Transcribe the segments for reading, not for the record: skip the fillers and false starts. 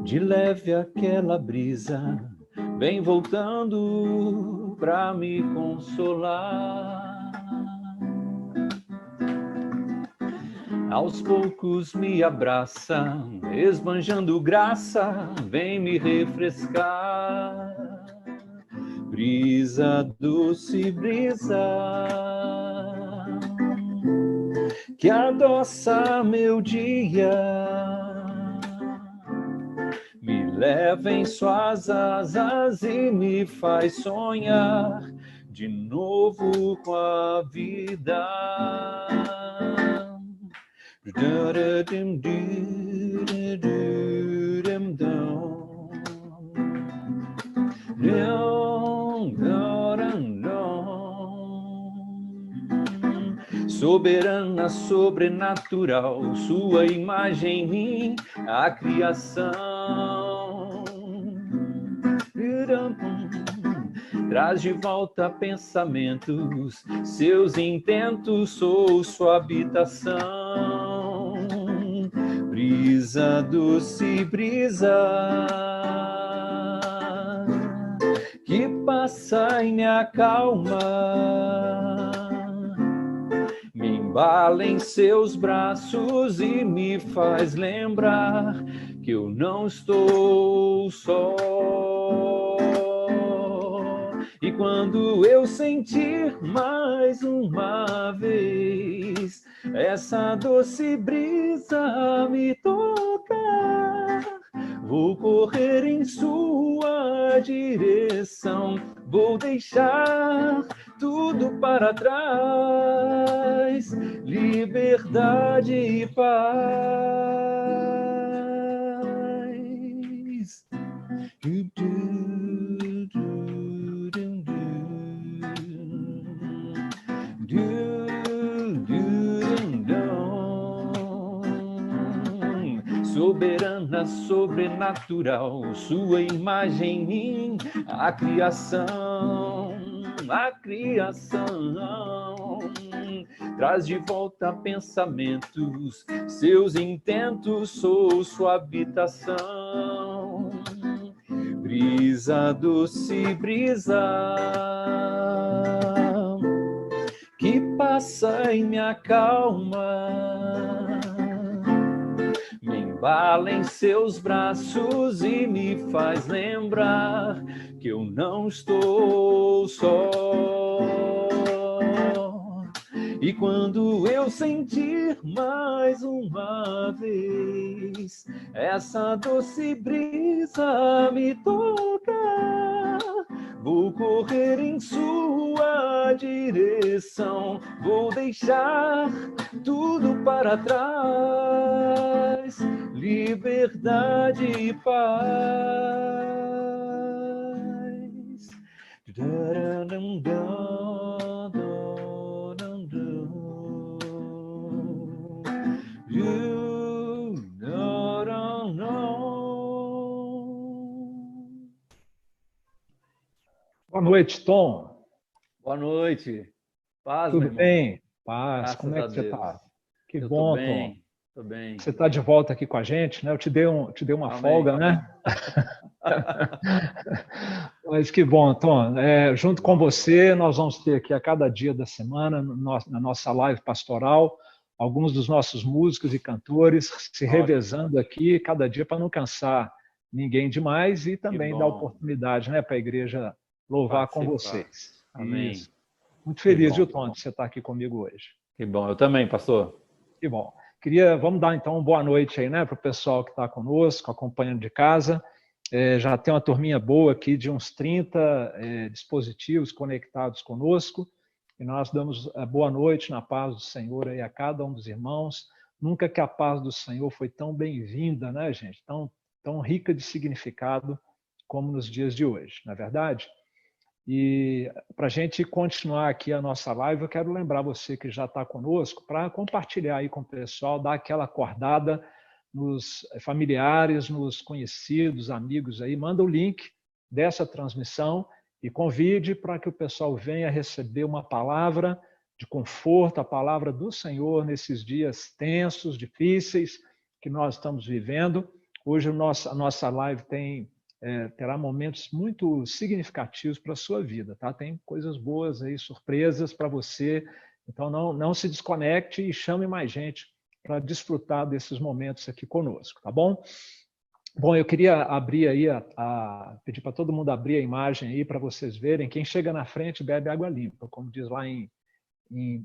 De leve aquela brisa vem voltando pra me consolar. Aos poucos me abraça, esbanjando graça, vem me refrescar. Brisa, doce brisa, que adoça meu dia, me leva em suas asas e me faz sonhar de novo com a vida. Soberana, sobrenatural, sua imagem em mim, a criação. Traz de volta pensamentos, seus intentos, sou sua habitação. Brisa, doce brisa, que passa e me acalma, me embala em seus braços e me faz lembrar que eu não estou só. E quando eu sentir mais uma vez essa doce brisa me tocar, vou correr em sua direção, vou deixar tudo para trás, liberdade e paz. Soberana, sobrenatural, sua imagem em mim, a criação, a criação. Traz de volta pensamentos, seus intentos, sou sua habitação. Brisa, doce brisa, que passa e me acalma, me embala em seus braços e me faz lembrar que eu não estou só. E quando eu sentir mais uma vez essa doce brisa me tocar, vou correr em sua direção, vou deixar tudo para trás, liberdade e paz. Boa noite, Tom. Boa noite. Paz, Tudo meu irmão? bem? Paz. Graças Como é a que você Deus. está? Que Eu bom, tô bem, Tom. tô bem. Você está de volta aqui com a gente, né? Eu te dei uma Amém. folga, né? Mas que bom, Tom. Junto com você, nós vamos ter aqui a cada dia da semana, na nossa live pastoral, alguns dos nossos músicos e cantores se revezando aqui cada dia para não cansar ninguém demais e também dar oportunidade, né, para a igreja louvar com vocês. Amém. Isso. Muito feliz, viu, Tom, de você estar aqui comigo hoje. Que bom, eu também, pastor. Que bom. Vamos dar então uma boa noite aí, né, para o pessoal que está conosco, acompanhando de casa. Já tem uma turminha boa aqui de uns 30 dispositivos conectados conosco. E nós damos boa noite na paz do Senhor aí a cada um dos irmãos. Nunca que a paz do Senhor foi tão bem-vinda, né, gente? Tão rica de significado como nos dias de hoje, não é verdade? E para a gente continuar aqui a nossa live, eu quero lembrar você que já está conosco para compartilhar aí com o pessoal, dar aquela acordada nos familiares, nos conhecidos, amigos aí. Manda o link dessa transmissão e convide para que o pessoal venha receber uma palavra de conforto, a palavra do Senhor nesses dias tensos, difíceis que nós estamos vivendo. Hoje a nossa live terá momentos muito significativos para a sua vida, tá? Tem coisas boas aí, surpresas para você. Então não se desconecte e chame mais gente para desfrutar desses momentos aqui conosco, tá bom? Bom, eu queria abrir aí, pedir para todo mundo abrir a imagem aí para vocês verem. Quem chega na frente bebe água limpa, como diz lá em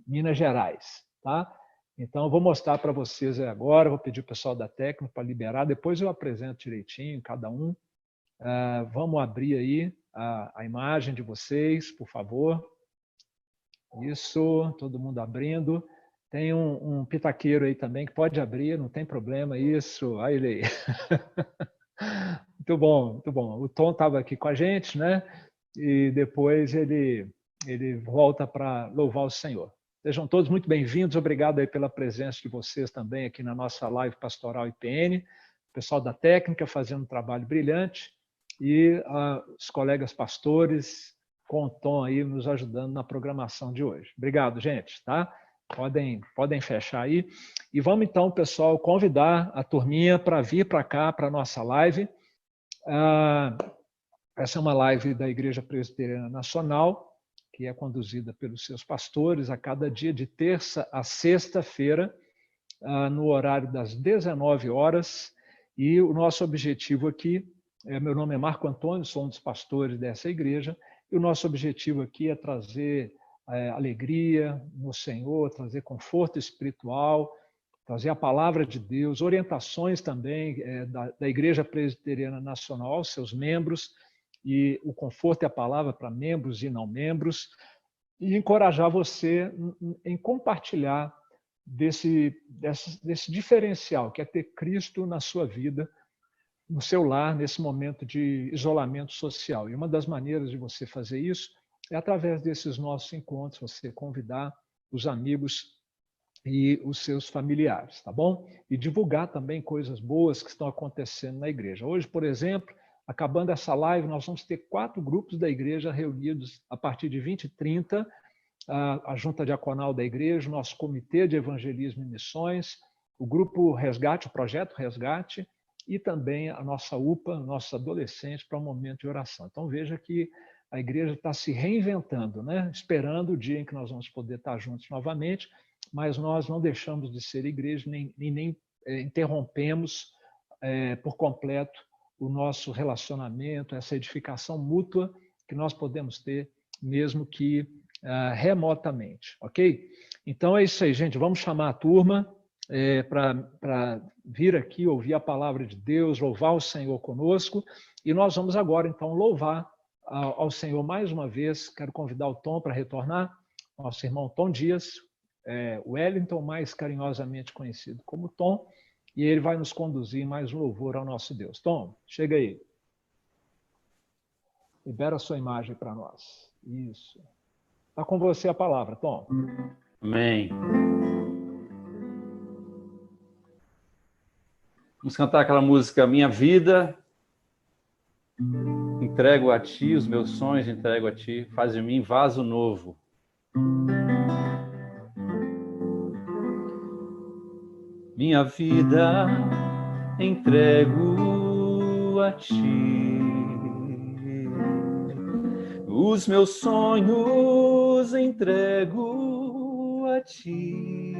Minas Gerais, tá? Então, eu vou mostrar para vocês agora, vou pedir o pessoal da técnica para liberar, depois eu apresento direitinho cada um. Vamos abrir aí a imagem de vocês, por favor. Isso, todo mundo abrindo. Tem um pitaqueiro aí também que pode abrir, não tem problema, isso. Olha ele aí. Muito bom, muito bom. O Tom estava aqui com a gente, né? E depois ele volta para louvar o Senhor. Sejam todos muito bem-vindos, obrigado aí pela presença de vocês também aqui na nossa live Pastoral IPN, o pessoal da técnica fazendo um trabalho brilhante e os colegas pastores com o Tom aí nos ajudando na programação de hoje. Obrigado, gente, tá? Podem fechar aí. E vamos então, pessoal, convidar a turminha para vir para cá, para a nossa live. Essa é uma live da Igreja Presbiteriana Nacional, que é conduzida pelos seus pastores a cada dia de terça a sexta-feira, no horário das 19 horas. E o nosso objetivo aqui, meu nome é Marco Antônio, sou um dos pastores dessa igreja, e o nosso objetivo aqui é trazer alegria no Senhor, trazer conforto espiritual, trazer a palavra de Deus, orientações também da Igreja Presbiteriana Nacional aos seus membros, e o conforto e a palavra para membros e não membros, e encorajar você em compartilhar desse diferencial, que é ter Cristo na sua vida, no seu lar, nesse momento de isolamento social. E uma das maneiras de você fazer isso é através desses nossos encontros, você convidar os amigos e os seus familiares, tá bom? E divulgar também coisas boas que estão acontecendo na igreja. Hoje, por exemplo, acabando essa live, nós vamos ter 4 grupos da igreja reunidos a partir de 20h30, a Junta Diaconal da igreja, o nosso Comitê de Evangelismo e Missões, o Grupo Resgate, o Projeto Resgate, e também a nossa UPA, nossos adolescentes, para um momento de oração. Então, veja que a igreja está se reinventando, né? Esperando o dia em que nós vamos poder estar juntos novamente, mas nós não deixamos de ser igreja, nem interrompemos por completo o nosso relacionamento, essa edificação mútua que nós podemos ter, mesmo que remotamente, ok? Então é isso aí, gente. Vamos chamar a turma para vir aqui, ouvir a palavra de Deus, louvar o Senhor conosco, e nós vamos agora, então, louvar ao Senhor mais uma vez. Quero convidar o Tom para retornar, nosso irmão Tom Dias, Wellington, mais carinhosamente conhecido como Tom, e ele vai nos conduzir em mais um louvor ao nosso Deus. Tom, chega aí. Libera a sua imagem para nós. Isso. Está com você a palavra, Tom. Amém. Vamos cantar aquela música Minha Vida, entrego a Ti, os meus sonhos entrego a Ti, faz de mim vaso novo. Minha vida entrego a Ti, os meus sonhos entrego a Ti,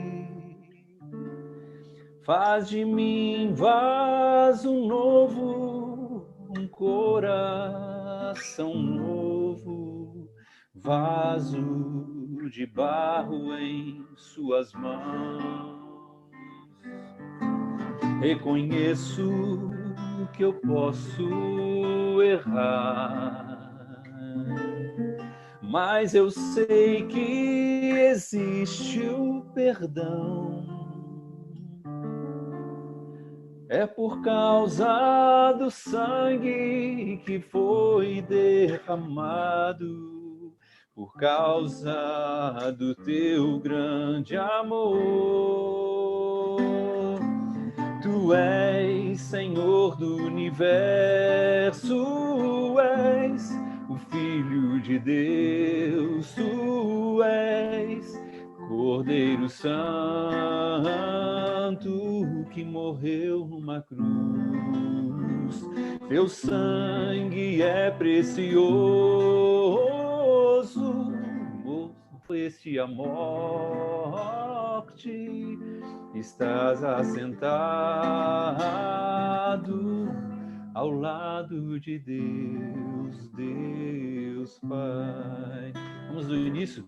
faz de mim vaso novo, um coração novo, vaso de barro em Suas mãos. Reconheço que eu posso errar, mas eu sei que existe o perdão. É por causa do sangue que foi derramado, por causa do teu grande amor. Tu és Senhor do universo, és o Filho de Deus, tu és Cordeiro Santo que morreu numa cruz. Teu sangue é precioso, foi-te a morte. Estás assentado ao lado de Deus, Deus Pai. Vamos do início.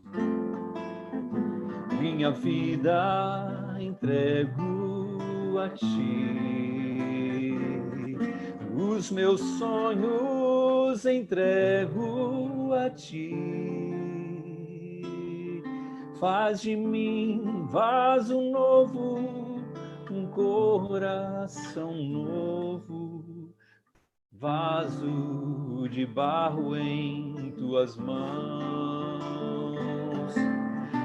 Minha vida entrego a ti, os meus sonhos entrego a ti. Faz de mim vaso novo, um coração novo, vaso de barro em tuas mãos.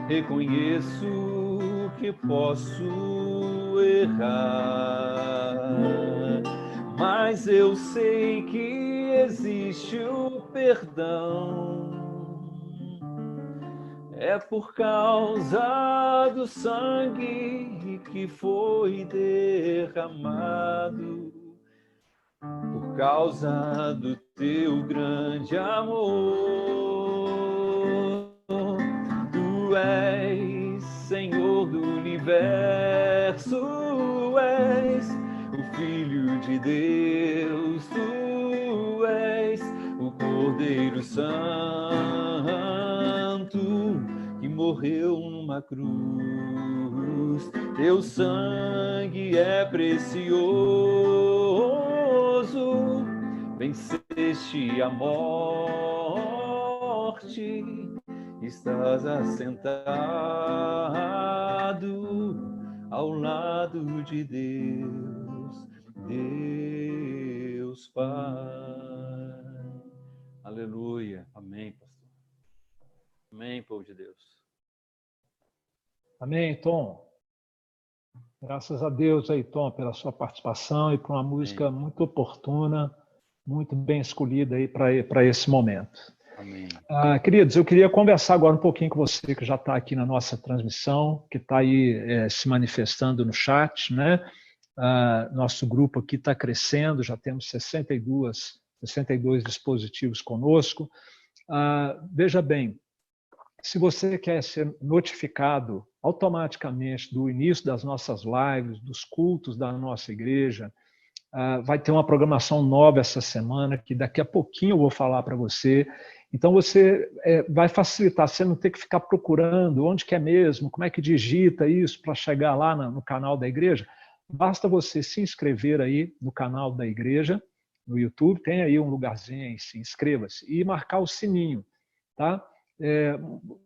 Reconheço que posso errar, mas eu sei que existe o perdão. É por causa do sangue que foi derramado, por causa do teu grande amor. Tu és Senhor do universo, és o Filho de Deus, tu és o Cordeiro Santo que morreu numa cruz. Teu sangue é precioso, venceste a morte. Estás assentado ao lado de Deus, Deus Pai. Aleluia. Amém, pastor. Amém, povo de Deus. Amém, Tom. Graças a Deus aí, Tom, pela sua participação e por uma música muito oportuna, muito bem escolhida aí para esse momento. Amém. Queridos, eu queria conversar agora um pouquinho com você que já está aqui na nossa transmissão, que está aí se manifestando no chat, né? Nosso grupo aqui está crescendo, já temos 62 dispositivos conosco. Veja bem, se você quer ser notificado automaticamente do início das nossas lives, dos cultos da nossa igreja, vai ter uma programação nova essa semana, que daqui a pouquinho eu vou falar para você. Então, você vai facilitar, você não ter que ficar procurando onde que é mesmo, como é que digita isso para chegar lá no canal da igreja. Basta você se inscrever aí no canal da igreja, no YouTube, tem aí um lugarzinho aí, se inscreva-se, e marcar o sininho, tá?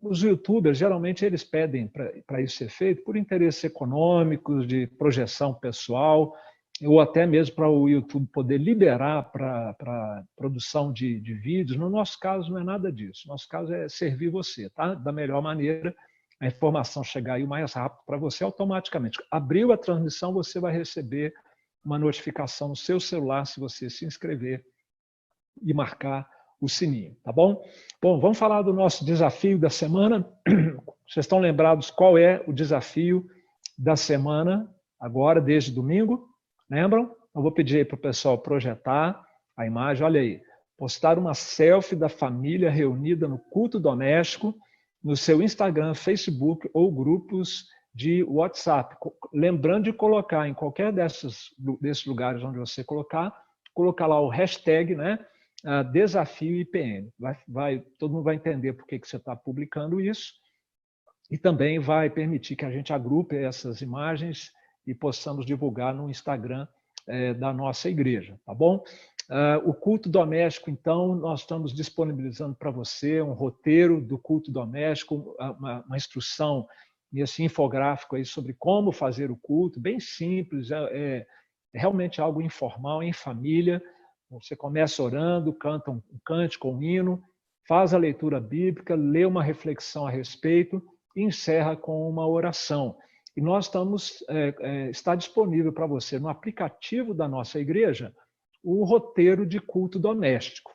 Os youtubers, geralmente, eles pedem para isso ser feito por interesses econômicos, de projeção pessoal, ou até mesmo para o YouTube poder liberar para produção de vídeos. No nosso caso, não é nada disso. No nosso caso é servir você, tá? Da melhor maneira, a informação chegar aí o mais rápido para você automaticamente. Abriu a transmissão, você vai receber uma notificação no seu celular se você se inscrever e marcar o sininho, tá bom? Bom, vamos falar do nosso desafio da semana. Vocês estão lembrados qual é o desafio da semana, agora, desde domingo? Lembram? Eu vou pedir aí para o pessoal projetar a imagem. Olha aí, postar uma selfie da família reunida no culto doméstico no seu Instagram, Facebook ou grupos de WhatsApp. Lembrando de colocar em qualquer desses lugares onde você colocar lá o hashtag, né, desafio IPM. Todo mundo vai entender por que você está publicando isso e também vai permitir que a gente agrupe essas imagens e possamos divulgar no Instagram da nossa igreja, tá bom? O culto doméstico, então, nós estamos disponibilizando para você um roteiro do culto doméstico, uma instrução, esse infográfico aí sobre como fazer o culto, bem simples, É realmente algo informal, em família. Você começa orando, canta um cântico, um hino, faz a leitura bíblica, lê uma reflexão a respeito e encerra com uma oração. E nós está disponível para você no aplicativo da nossa igreja o roteiro de culto doméstico.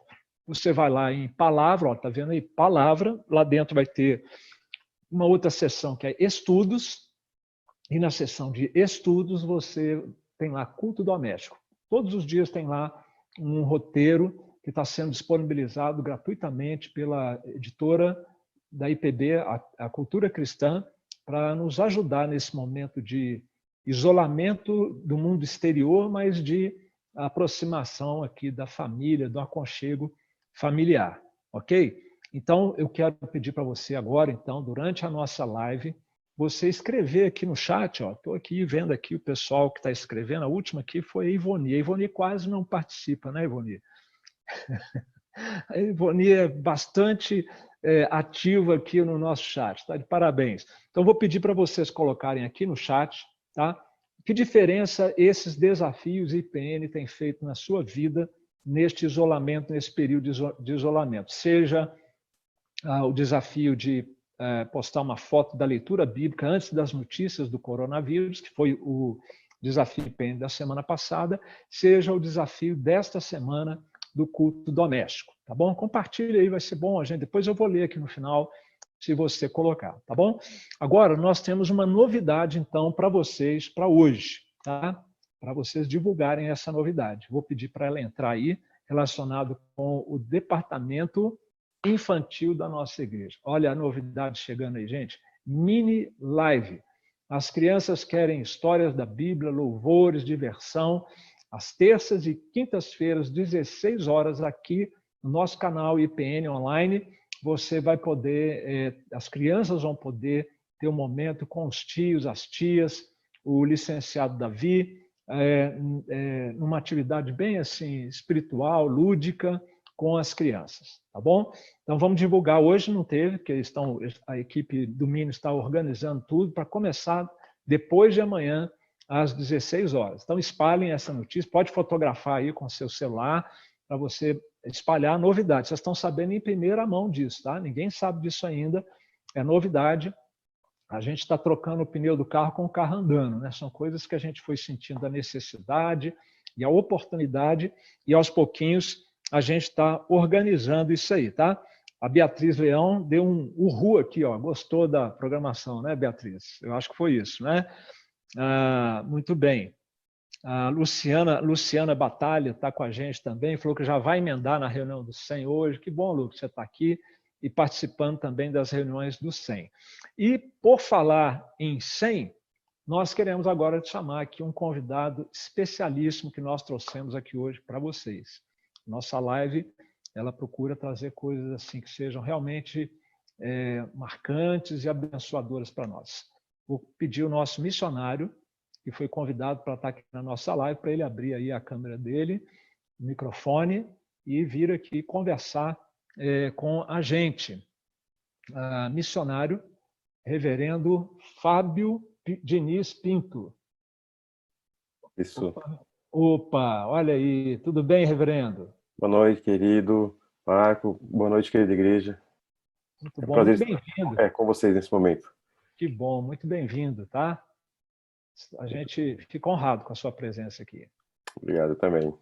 Você vai lá em palavra, está vendo aí? Palavra, lá dentro vai ter uma outra seção que é estudos, e na seção de estudos você tem lá culto doméstico. Todos os dias tem lá um roteiro que está sendo disponibilizado gratuitamente pela editora da IPB, a Cultura Cristã, para nos ajudar nesse momento de isolamento do mundo exterior, mas de aproximação aqui da família, do aconchego familiar, ok? Então, eu quero pedir para você agora, então, durante a nossa live, você escrever aqui no chat, estou aqui vendo aqui o pessoal que está escrevendo, a última aqui foi a Ivoni. A Ivoni quase não participa, né, Ivoni? A Ivoni é bastante ativa aqui no nosso chat, está de parabéns. Então, vou pedir para vocês colocarem aqui no chat, tá? Que diferença esses desafios IPN têm feito na sua vida neste isolamento, nesse período de isolamento? Seja o desafio de postar uma foto da leitura bíblica antes das notícias do coronavírus, que foi o desafio IPN da semana passada, seja o desafio desta semana do culto doméstico, tá bom? Compartilha aí, vai ser bom, gente. Depois eu vou ler aqui no final, se você colocar, tá bom? Agora, nós temos uma novidade, então, para vocês, para hoje, tá? Para vocês divulgarem essa novidade. Vou pedir para ela entrar aí, relacionado com o departamento infantil da nossa igreja. Olha a novidade chegando aí, gente. Mini live. As crianças querem histórias da Bíblia, louvores, diversão. Às terças e quintas-feiras, 16 horas, aqui no nosso canal IPN Online, você vai poder, as crianças vão poder ter um momento com os tios, as tias, o licenciado Davi, numa atividade bem assim, espiritual, lúdica, com as crianças, tá bom? Então vamos divulgar. Hoje não teve, porque a equipe do Mini está organizando tudo para começar depois de amanhã, às 16 horas. Então espalhem essa notícia, pode fotografar aí com seu celular para você espalhar a novidade. Vocês estão sabendo em primeira mão disso, tá? Ninguém sabe disso ainda, é novidade. A gente está trocando o pneu do carro com o carro andando, né? São coisas que a gente foi sentindo a necessidade e a oportunidade, e aos pouquinhos a gente está organizando isso aí, tá? A Beatriz Leão deu um uhul aqui, gostou da programação, né, Beatriz? Eu acho que foi isso, né? Muito bem. A Luciana Batalha está com a gente também, falou que já vai emendar na reunião do 100 hoje. Que bom, Lu, que você está aqui e participando também das reuniões do 100. E, por falar em 100, nós queremos agora te chamar aqui um convidado especialíssimo que nós trouxemos aqui hoje para vocês. Nossa live, ela procura trazer coisas assim que sejam realmente marcantes e abençoadoras para nós. Vou pedir o nosso missionário, que foi convidado para estar aqui na nossa live, para ele abrir aí a câmera dele, o microfone, e vir aqui conversar com a gente. Missionário, reverendo Fábio Diniz Pinto. Isso. Opa, olha aí, tudo bem, reverendo? Boa noite, querido Marco. Boa noite, querida igreja. Muito bom, muito bem-vindo. Com vocês nesse momento. Que bom, muito bem-vindo, tá? A gente fica honrado com a sua presença aqui. Obrigado também.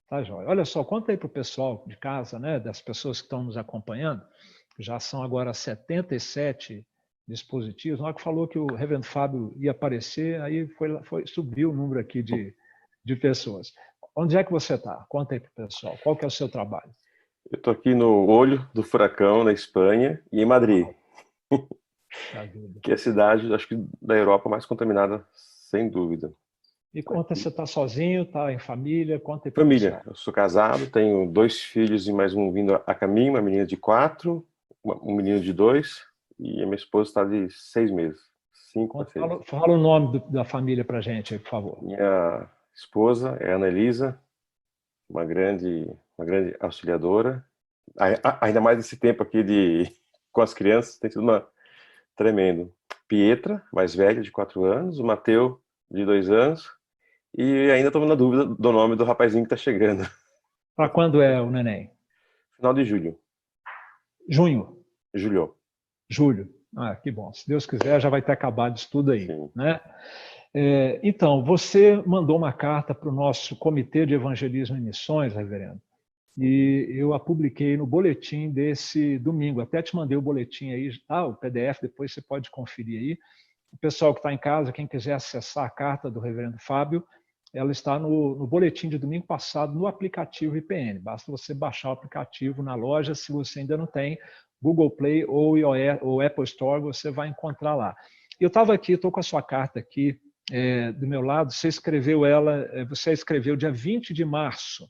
Tá, joia. Olha só, conta aí para o pessoal de casa, né, das pessoas que estão nos acompanhando, já são agora 77 dispositivos. Na hora que falou que o reverendo Fábio ia aparecer, aí subiu o número aqui de pessoas. Onde é que você está? Conta aí para o pessoal. Qual que é o seu trabalho? Eu estou aqui no olho do furacão, na Espanha, e em Madrid. Que é a cidade, acho que, da Europa mais contaminada, sem dúvida. E conta, você está sozinho, está em família? Conta aí para família. Eu sou casado, tenho 2 filhos e mais um vindo a caminho, uma menina de 4, um menino de 2, e a minha esposa está de 6 meses. 5 para 6. Fala o nome da família para a gente aí, por favor. Minha esposa é a Ana Elisa, uma grande auxiliadora. Ainda mais nesse tempo aqui com as crianças, tem sido tremendo. Pietra, mais velha, de 4 anos, o Mateu, de 2 anos, E ainda estou na dúvida do nome do rapazinho que está chegando. Para quando é o neném? Final de julho. Junho? Julho. Julho. Ah, que bom. Se Deus quiser, já vai ter acabado isso tudo aí, Sim. né? Então, você mandou uma carta para o nosso Comitê de Evangelismo e Missões, reverendo, e eu a publiquei no boletim desse domingo. Até te mandei o boletim aí, o PDF, depois você pode conferir aí. O pessoal que está em casa, quem quiser acessar a carta do reverendo Fábio, ela está no boletim de domingo passado, no aplicativo IPN. Basta você baixar o aplicativo na loja, se você ainda não tem, Google Play ou iOS, ou Apple Store, você vai encontrar lá. Eu estava aqui, estou com a sua carta aqui do meu lado, você escreveu dia 20 de março,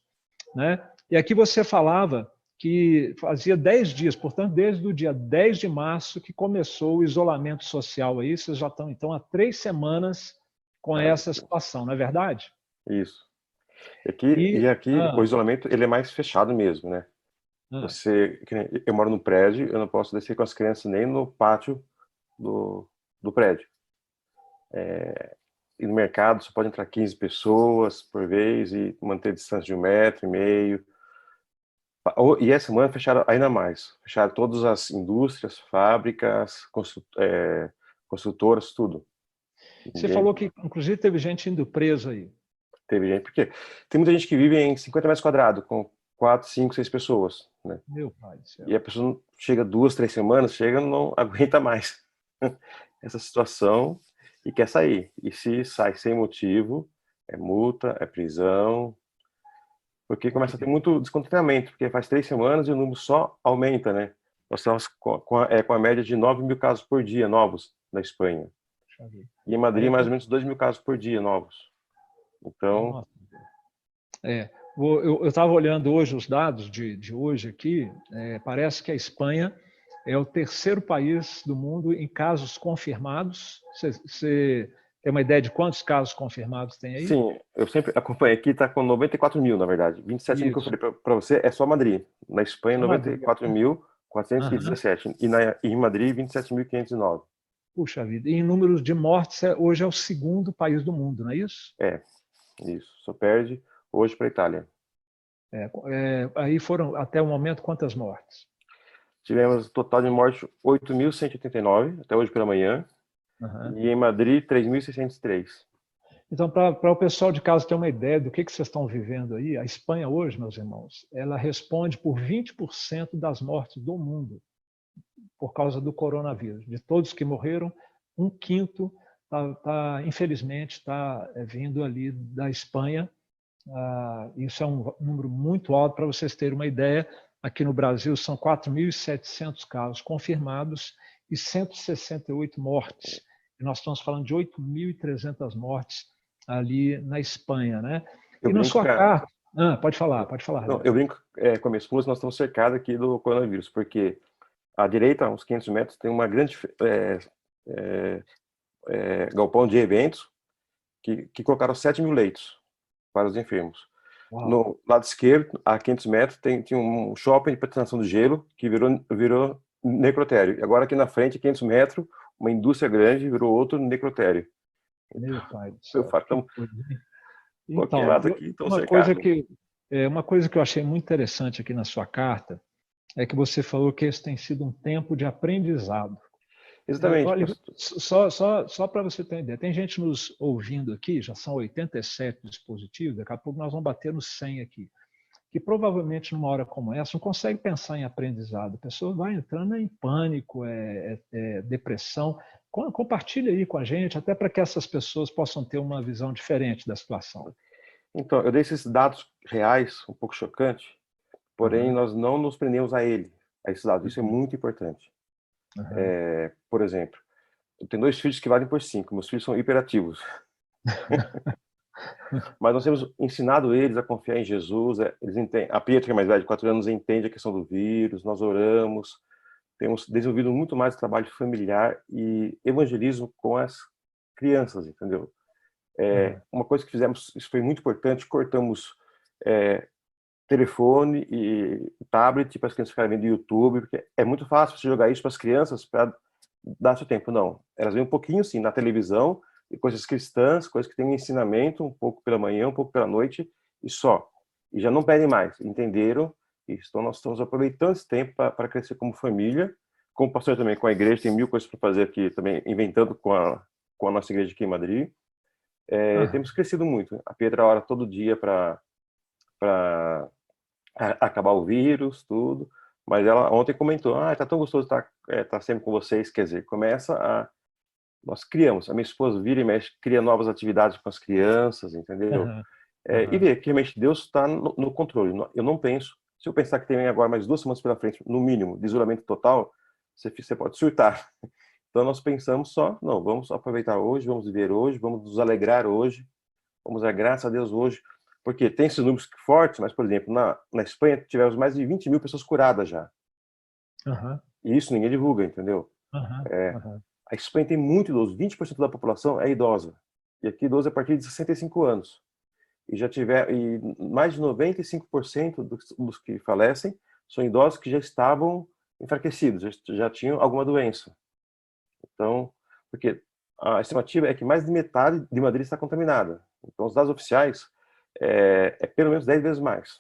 né? E aqui você falava que fazia 10 dias, portanto, desde o dia 10 de março que começou o isolamento social aí, vocês já estão, então, há 3 semanas com essa situação, não é verdade? Isso. Aqui o isolamento ele é mais fechado mesmo, né? Eu moro no prédio, eu não posso descer com as crianças nem no pátio do prédio. E no mercado só pode entrar 15 pessoas por vez e manter distância de 1,5 metro. E essa semana fecharam ainda mais. Fecharam todas as indústrias, fábricas, construtoras, tudo. Você falou que, inclusive, teve gente indo preso aí. Teve gente, porque tem muita gente que vive em 50 metros quadrados, com 4, 5, 6 pessoas, né? Meu pai do céu. E a pessoa chega 2, 3 semanas, não aguenta mais essa situação e quer sair. E se sai sem motivo, é multa, é prisão, porque começa a ter muito descontentamento, porque faz 3 semanas e o número só aumenta, né? Nós estamos com a média de 9 mil casos por dia novos na Espanha. E em Madrid, mais ou menos 2 mil casos por dia novos. Então... Eu estava olhando hoje os dados de hoje aqui, parece que a Espanha é o terceiro país do mundo em casos confirmados. Você tem uma ideia de quantos casos confirmados tem aí? Sim, eu sempre acompanho aqui, está com 94 mil, na verdade. 27 mil que eu falei para você é só Madrid. Na Espanha, 94.417. E em Madrid, 27.509. Puxa vida. E em números de mortes, hoje é o segundo país do mundo, não é isso? Isso. Só perde hoje para a Itália. Aí foram, até o momento, quantas mortes? Tivemos total de mortes 8.189, até hoje pela manhã. E em Madrid, 3.603. Então, para o pessoal de casa ter uma ideia do que vocês estão vivendo aí, a Espanha hoje, meus irmãos, ela responde por 20% das mortes do mundo por causa do coronavírus. De todos que morreram, 1/5, infelizmente, está vindo ali da Espanha. Isso é um número muito alto. Para vocês terem uma ideia, aqui no Brasil são 4.700 casos confirmados e 168 mortes. E nós estamos falando de 8.300 mortes ali na Espanha, né? E na sua carta... pode falar. Não, eu brinco com a minha esposa, nós estamos cercados aqui do coronavírus, porque à direita, uns 500 metros, tem uma grande galpão de eventos que colocaram 7 mil leitos para os enfermos. Uau. No lado esquerdo, a 500 metros, tinha um shopping de patinação do gelo que virou necrotério. E agora aqui na frente, 500 metros, uma indústria grande virou outro necrotério. Meu pai do céu. Então, aqui, uma coisa que eu achei muito interessante aqui na sua carta é que você falou que esse tem sido um tempo de aprendizado. Exatamente. Olha, só para você ter uma ideia, tem gente nos ouvindo aqui, já são 87 dispositivos, daqui a pouco nós vamos bater nos 100 aqui, que provavelmente numa hora como essa não consegue pensar em aprendizado. A pessoa vai entrando em pânico, depressão. Compartilha aí com a gente, até para que essas pessoas possam ter uma visão diferente da situação. Então, eu dei esses dados reais, um pouco chocante, porém nós não nos prendemos a esses dados. Isso é muito importante. Por exemplo, eu tenho 2 filhos que valem por 5. Meus filhos são hiperativos. Mas nós temos ensinado eles a confiar em Jesus. Eles entendem. A Pietro, que é mais velha de 4 anos, entende a questão do vírus. Nós oramos. Temos desenvolvido muito mais trabalho familiar e evangelismo com as crianças, entendeu? Uma coisa que fizemos, isso foi muito importante, cortamos telefone e tablet para as crianças ficarem vendo YouTube, porque é muito fácil você jogar isso para as crianças para dar seu tempo. Não, elas veem um pouquinho sim na televisão coisas cristãs, coisas que têm um ensinamento, um pouco pela manhã, um pouco pela noite, e só. E já não pedem mais, entenderam? Nós estamos aproveitando esse tempo para crescer como família, como pastor também, com a igreja, tem mil coisas para fazer aqui também, inventando com a nossa igreja aqui em Madrid. Temos crescido muito. A Pietra ora todo dia para acabar o vírus, tudo. Mas ela ontem comentou, tá tão gostoso estar sempre com vocês. Quer dizer, nós criamos, a minha esposa vira e mexe, cria novas atividades com as crianças, entendeu? E vê que realmente Deus está no controle. Eu não penso, se eu pensar que tem agora mais 2 semanas pela frente, no mínimo, de isolamento total, você pode surtar. Então nós pensamos só, não, vamos aproveitar hoje, vamos viver hoje, vamos nos alegrar hoje, vamos dar graças a Deus hoje, porque tem esses números fortes, mas, por exemplo, na Espanha tivemos mais de 20 mil pessoas curadas já. E isso ninguém divulga, entendeu? A Espanha tem muito idoso, 20% da população é idosa. E aqui idoso é a partir de 65 anos. E mais de 95% dos que falecem são idosos que já estavam enfraquecidos, já tinham alguma doença. Então, porque a estimativa é que mais de metade de Madrid está contaminada. Então, os dados oficiais é pelo menos 10 vezes mais.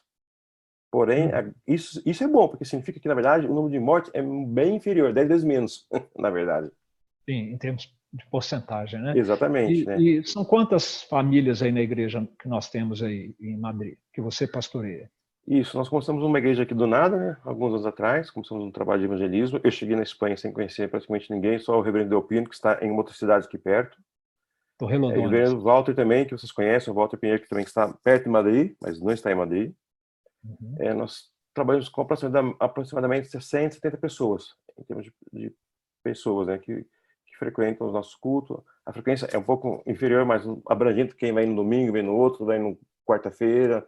Porém, isso é bom, porque significa que, na verdade, o número de mortes é bem inferior, 10 vezes menos, na verdade. Sim, em termos de porcentagem, né? Exatamente, né? E são quantas famílias aí na igreja que nós temos aí em Madrid, que você pastoreia? Isso, nós começamos uma igreja aqui do nada, né? Alguns anos atrás, começamos um trabalho de evangelismo. Eu cheguei na Espanha sem conhecer praticamente ninguém, só o reverendo Delpino, que está em uma outra cidade aqui perto. E o reverendo Walter também, que vocês conhecem, o Walter Pinheiro, que também está perto de Madrid, mas não está em Madrid. Nós trabalhamos com aproximadamente 60, 70 pessoas, em termos de pessoas, né, que frequentam os nossos cultos. A frequência é um pouco inferior, mas abrangente, quem vai no domingo, vem no outro, vai no quarta-feira.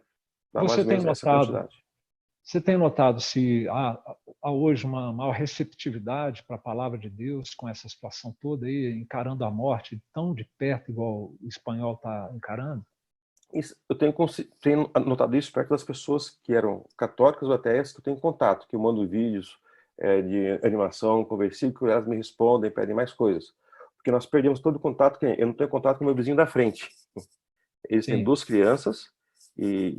Você tem notado se há hoje uma maior receptividade para a palavra de Deus com essa situação toda aí, encarando a morte tão de perto igual o espanhol está encarando? Eu tenho notado isso perto das pessoas que eram católicas ou ateias que eu tenho contato, que eu mando vídeos de animação com versículo, elas me respondem, pedem mais coisas. Porque nós perdemos todo o contato, eu não tenho contato com o meu vizinho da frente. Eles têm 2 crianças e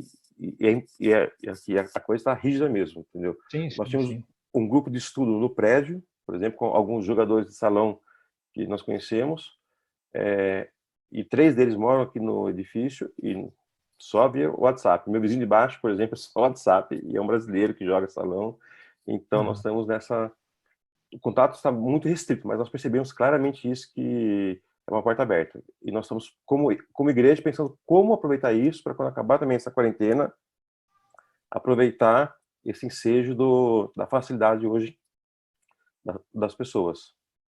aqui a coisa está rígida mesmo, entendeu? Nós tínhamos um grupo de estudo no prédio, por exemplo, com alguns jogadores de salão que nós conhecemos, e 3 deles moram aqui no edifício e só via WhatsApp. Meu vizinho de baixo, por exemplo, é só WhatsApp e é um brasileiro que joga salão. Então nós estamos o contato está muito restrito, mas nós percebemos claramente isso, que é uma porta aberta. E nós estamos, como igreja, pensando como aproveitar isso para, quando acabar também essa quarentena, aproveitar esse ensejo da facilidade hoje das pessoas.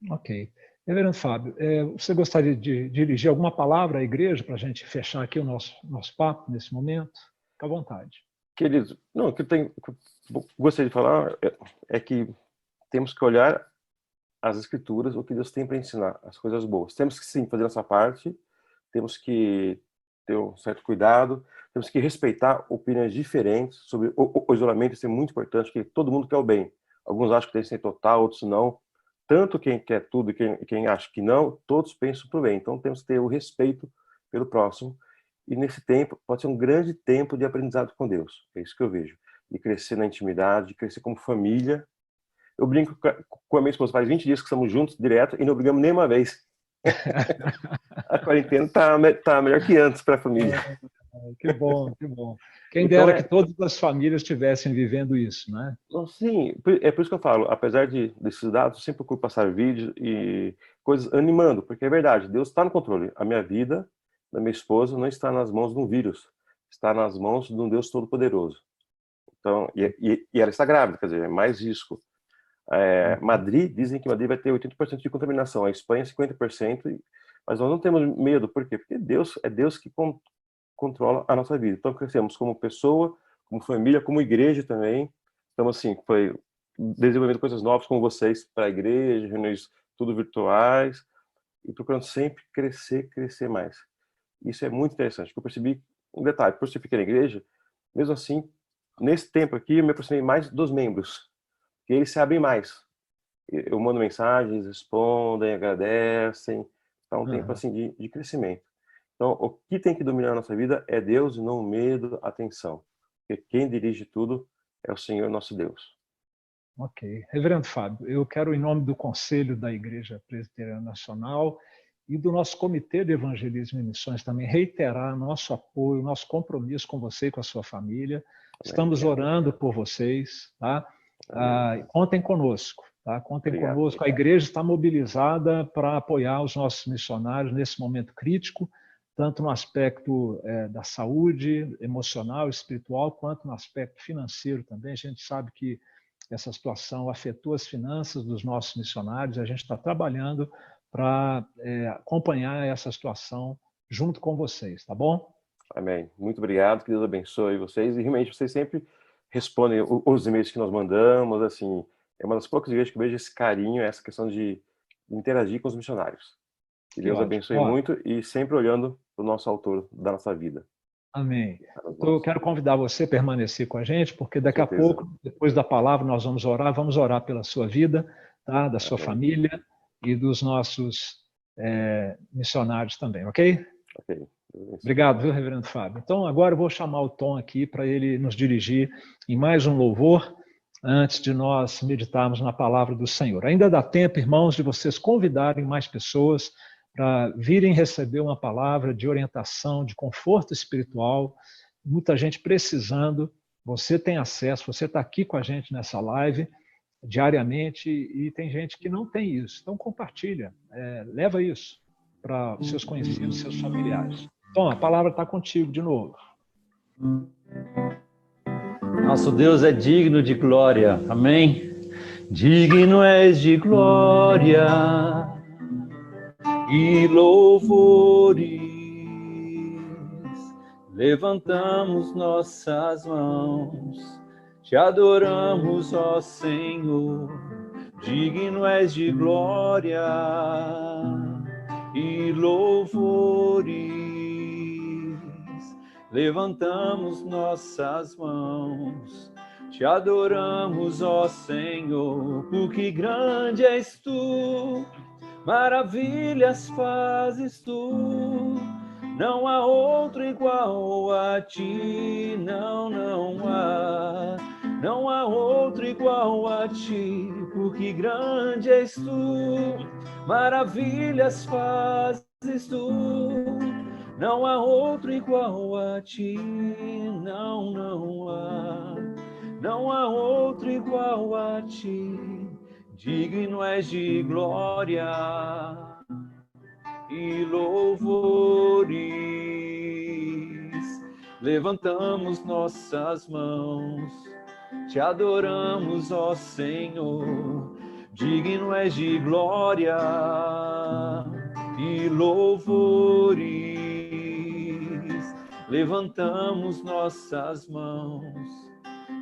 Ok. Reverendo Fábio, você gostaria de dirigir alguma palavra à igreja para a gente fechar aqui o nosso papo nesse momento? Fique à vontade. Queridos, não, o que eu gostaria de falar é que temos que olhar as escrituras, o que Deus tem para ensinar, as coisas boas. Temos que, sim, fazer nossa parte, temos que ter um certo cuidado, temos que respeitar opiniões diferentes sobre o isolamento. Isso é muito importante, porque todo mundo quer o bem. Alguns acham que tem que ser total, outros não. Tanto quem quer tudo e quem acha que não, todos pensam para o bem. Então temos que ter o respeito pelo próximo. E nesse tempo, pode ser um grande tempo de aprendizado com Deus. É isso que eu vejo. De crescer na intimidade, de crescer como família. Eu brinco com a minha esposa, faz 20 dias que estamos juntos direto e não brigamos nenhuma vez. A quarentena tá melhor que antes para a família. Que bom, que bom. Quem dera que todas as famílias estivessem vivendo isso, né? Sim, é por isso que eu falo, apesar desses dados, eu sempre procuro passar vídeos e coisas animando, porque é verdade, Deus está no controle. A minha vida, da minha esposa, não está nas mãos de um vírus, está nas mãos de um Deus Todo-Poderoso. Então, e ela está grávida, quer dizer, é mais risco. Madrid, dizem que Madrid vai ter 80% de contaminação, a Espanha 50%, mas nós não temos medo, por quê? Porque é Deus que controla a nossa vida. Então crescemos como pessoa, como família, como igreja também. Então assim, foi desenvolvendo coisas novas com vocês para a igreja, reuniões tudo virtuais, e procurando sempre crescer mais. Isso é muito interessante, porque eu percebi um detalhe, por ser pequena igreja, mesmo assim, nesse tempo aqui, eu me aproximei mais dos membros, que eles se abrem mais. Eu mando mensagens, respondem, agradecem, Está um tempo assim de crescimento. Então, o que tem que dominar a nossa vida é Deus e não o medo, a tensão. Porque quem dirige tudo é o Senhor nosso Deus. Ok. Reverendo Fábio, eu quero, em nome do Conselho da Igreja Presbiteriana Nacional e do nosso Comitê de Evangelismo e Missões, também reiterar nosso apoio, nosso compromisso com você e com a sua família. Amém. Estamos orando por vocês, tá? Contem conosco, tá? Contem conosco. A igreja está mobilizada para apoiar os nossos missionários nesse momento crítico, tanto no aspecto da saúde emocional, espiritual, quanto no aspecto financeiro também. A gente sabe que essa situação afetou as finanças dos nossos missionários, a gente está trabalhando para acompanhar essa situação junto com vocês, tá bom? Amém. Muito obrigado, que Deus abençoe vocês. E realmente vocês sempre respondem os e-mails que nós mandamos, assim, é uma das poucas igrejas que eu vejo esse carinho, essa questão de interagir com os missionários. Que Deus abençoe muito e sempre olhando para o nosso autor da nossa vida. Amém. Então, eu quero convidar você a permanecer com a gente, porque daqui a pouco, depois da palavra, nós vamos orar pela sua vida, tá? Da sua família e dos nossos missionários também, ok? Ok. Obrigado, viu, Reverendo Fábio? Então, agora eu vou chamar o Tom aqui para ele nos dirigir em mais um louvor, antes de nós meditarmos na palavra do Senhor. Ainda dá tempo, irmãos, de vocês convidarem mais pessoas para virem receber uma palavra de orientação, de conforto espiritual. Muita gente precisando. Você tem acesso, você está aqui com a gente nessa live diariamente e tem gente que não tem isso. Então, compartilha, leva isso para os seus conhecidos, seus familiares. Tom, a palavra está contigo de novo. Nosso Deus é digno de glória, amém? Digno és de glória e louvores, levantamos nossas mãos, te adoramos, ó Senhor. Digno és de glória e louvores, levantamos nossas mãos, te adoramos, ó Senhor, porque grande és tu, maravilhas fazes tu, não há outro igual a ti, não há outro igual a ti, porque grande és tu, maravilhas fazes tu, não há outro igual a ti, não há outro igual a ti, digno és de glória e louvores, levantamos nossas mãos, te adoramos, ó Senhor, digno és de glória e louvores, levantamos nossas mãos,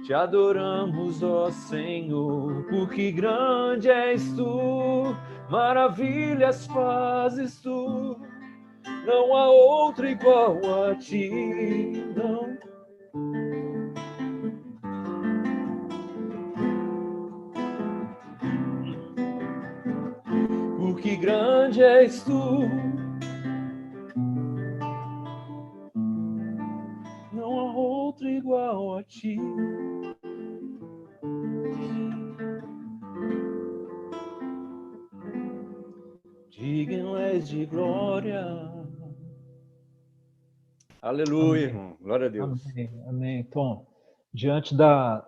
te adoramos, ó Senhor, porque grande és tu, maravilhas fazes tu, não há outro igual a ti, não. Porque grande és tu, não há outro igual a ti. Digno és de glória. Aleluia, irmão. Glória a Deus. Amém, amém. Tom, diante da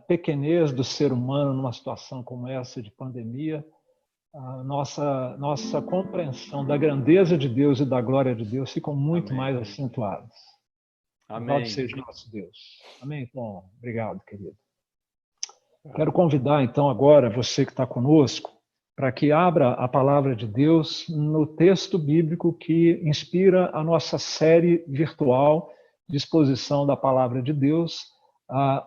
pequenez do ser humano numa situação como essa de pandemia, a nossa compreensão da grandeza de Deus e da glória de Deus ficam muito mais acentuadas. Amém. Louvado seja nosso Deus. Amém, Tom. Obrigado, querido. Quero convidar, então, agora você que está conosco, para que abra a palavra de Deus no texto bíblico que inspira a nossa série virtual de exposição da palavra de Deus,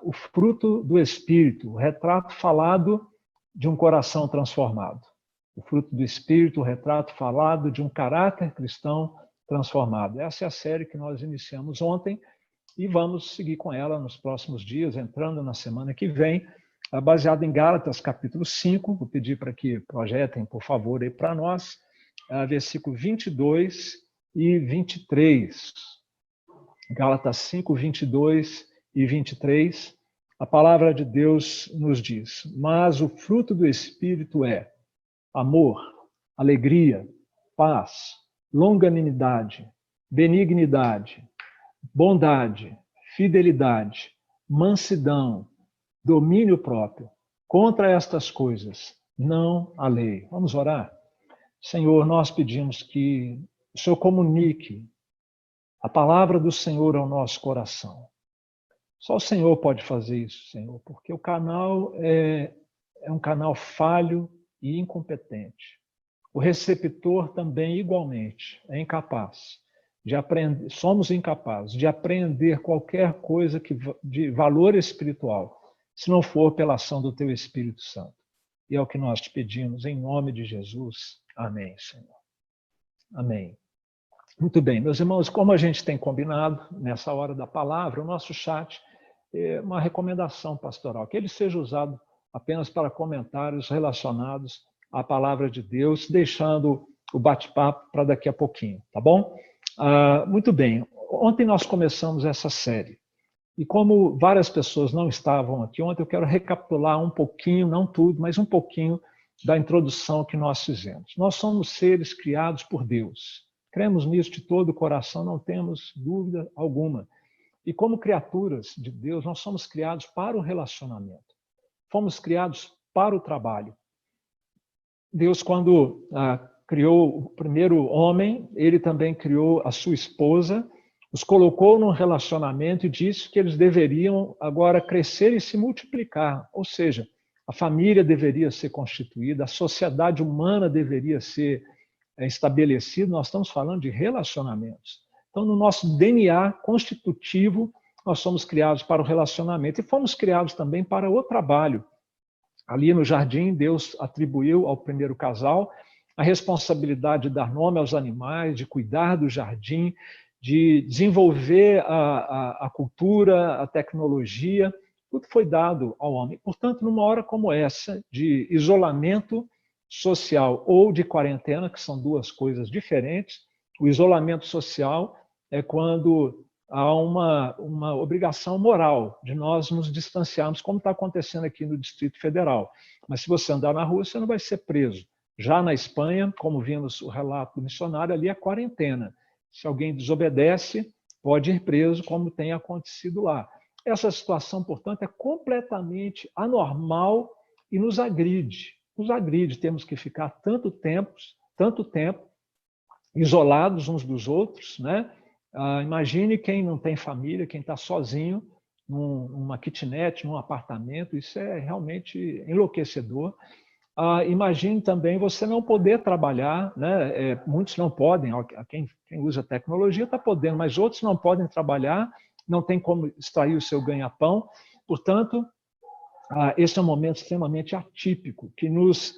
o fruto do Espírito, o retrato falado de um coração transformado. O fruto do Espírito, o retrato falado de um caráter cristão transformado. Essa é a série que nós iniciamos ontem e vamos seguir com ela nos próximos dias, entrando na semana que vem, baseado em Gálatas, capítulo 5. Vou pedir para que projetem, por favor, aí para nós, versículo 22 e 23. Gálatas 5, 22 e 23. A palavra de Deus nos diz: mas o fruto do Espírito é amor, alegria, paz, longanimidade, benignidade, bondade, fidelidade, mansidão, domínio próprio. Contra estas coisas não há lei. Vamos orar? Senhor, nós pedimos que o Senhor comunique a palavra do Senhor ao nosso coração. Só o Senhor pode fazer isso, Senhor, porque o canal é um canal falho e incompetente. O receptor também, igualmente, é incapaz de aprender, somos incapazes de aprender qualquer coisa de valor espiritual, se não for pela ação do Teu Espírito Santo. E é o que nós te pedimos, em nome de Jesus. Amém, Senhor. Amém. Muito bem, meus irmãos, como a gente tem combinado nessa hora da palavra, o nosso chat é uma recomendação pastoral, que ele seja usado apenas para comentários relacionados à palavra de Deus, deixando o bate-papo para daqui a pouquinho, tá bom? Muito bem, ontem nós começamos essa série, e como várias pessoas não estavam aqui ontem, eu quero recapitular um pouquinho, não tudo, mas um pouquinho da introdução que nós fizemos. Nós somos seres criados por Deus. Cremos nisso de todo o coração, não temos dúvida alguma. E como criaturas de Deus, nós somos criados para o relacionamento. Fomos criados para o trabalho. Deus, quando criou o primeiro homem, ele também criou a sua esposa, os colocou num relacionamento e disse que eles deveriam agora crescer e se multiplicar. Ou seja, a família deveria ser constituída, a sociedade humana deveria ser estabelecida. Nós estamos falando de relacionamentos. Então, no nosso DNA constitutivo, nós somos criados para o relacionamento e fomos criados também para o trabalho. Ali no jardim, Deus atribuiu ao primeiro casal a responsabilidade de dar nome aos animais, de cuidar do jardim, de desenvolver a cultura, a tecnologia. Tudo foi dado ao homem. Portanto, numa hora como essa, de isolamento social ou de quarentena, que são duas coisas diferentes, o isolamento social é quando há uma obrigação moral de nós nos distanciarmos, como está acontecendo aqui no Distrito Federal. Mas se você andar na rua, você não vai ser preso. Já na Espanha, como vimos o relato do missionário, ali é quarentena. Se alguém desobedece, pode ir preso, como tem acontecido lá. Essa situação, portanto, é completamente anormal e nos agride. Nos agride, temos que ficar tanto tempo isolados uns dos outros, né? Imagine quem não tem família, quem está sozinho numa kitnet, num apartamento, isso é realmente enlouquecedor. Imagine também você não poder trabalhar, né? Muitos não podem, quem usa tecnologia está podendo, mas outros não podem trabalhar, não tem como extrair o seu ganha-pão. Portanto, esse é um momento extremamente atípico, que nos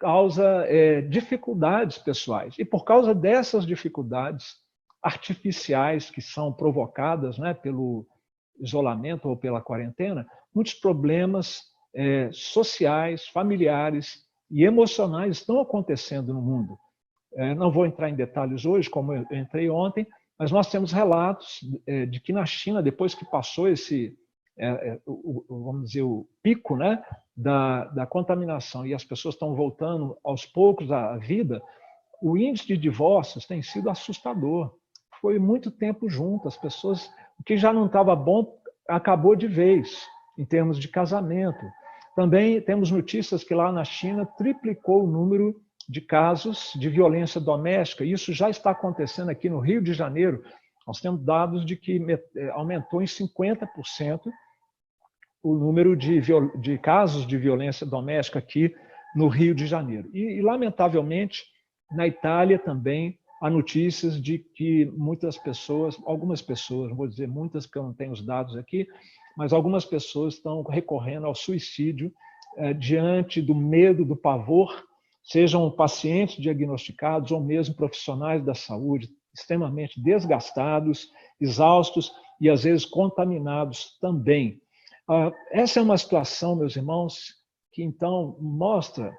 causa dificuldades pessoais. E por causa dessas dificuldades artificiais que são provocadas, né, pelo isolamento ou pela quarentena, muitos problemas sociais, familiares e emocionais estão acontecendo no mundo. Não vou entrar em detalhes hoje, como eu entrei ontem, mas nós temos relatos de que na China, depois que passou esse, vamos dizer, o pico, né, da contaminação e as pessoas estão voltando aos poucos à vida, o índice de divórcios tem sido assustador. Foi muito tempo junto, as pessoas, o que já não estava bom, acabou de vez, em termos de casamento. Também temos notícias que lá na China triplicou o número de casos de violência doméstica. Isso já está acontecendo aqui no Rio de Janeiro. Nós temos dados de que aumentou em 50% o número de casos de violência doméstica aqui no Rio de Janeiro. E, lamentavelmente, na Itália também há notícias de que muitas pessoas, algumas pessoas, não vou dizer muitas porque eu não tenho os dados aqui, mas algumas pessoas estão recorrendo ao suicídio diante do medo, do pavor, sejam pacientes diagnosticados ou mesmo profissionais da saúde, extremamente desgastados, exaustos e às vezes contaminados também. Essa é uma situação, meus irmãos, que então mostra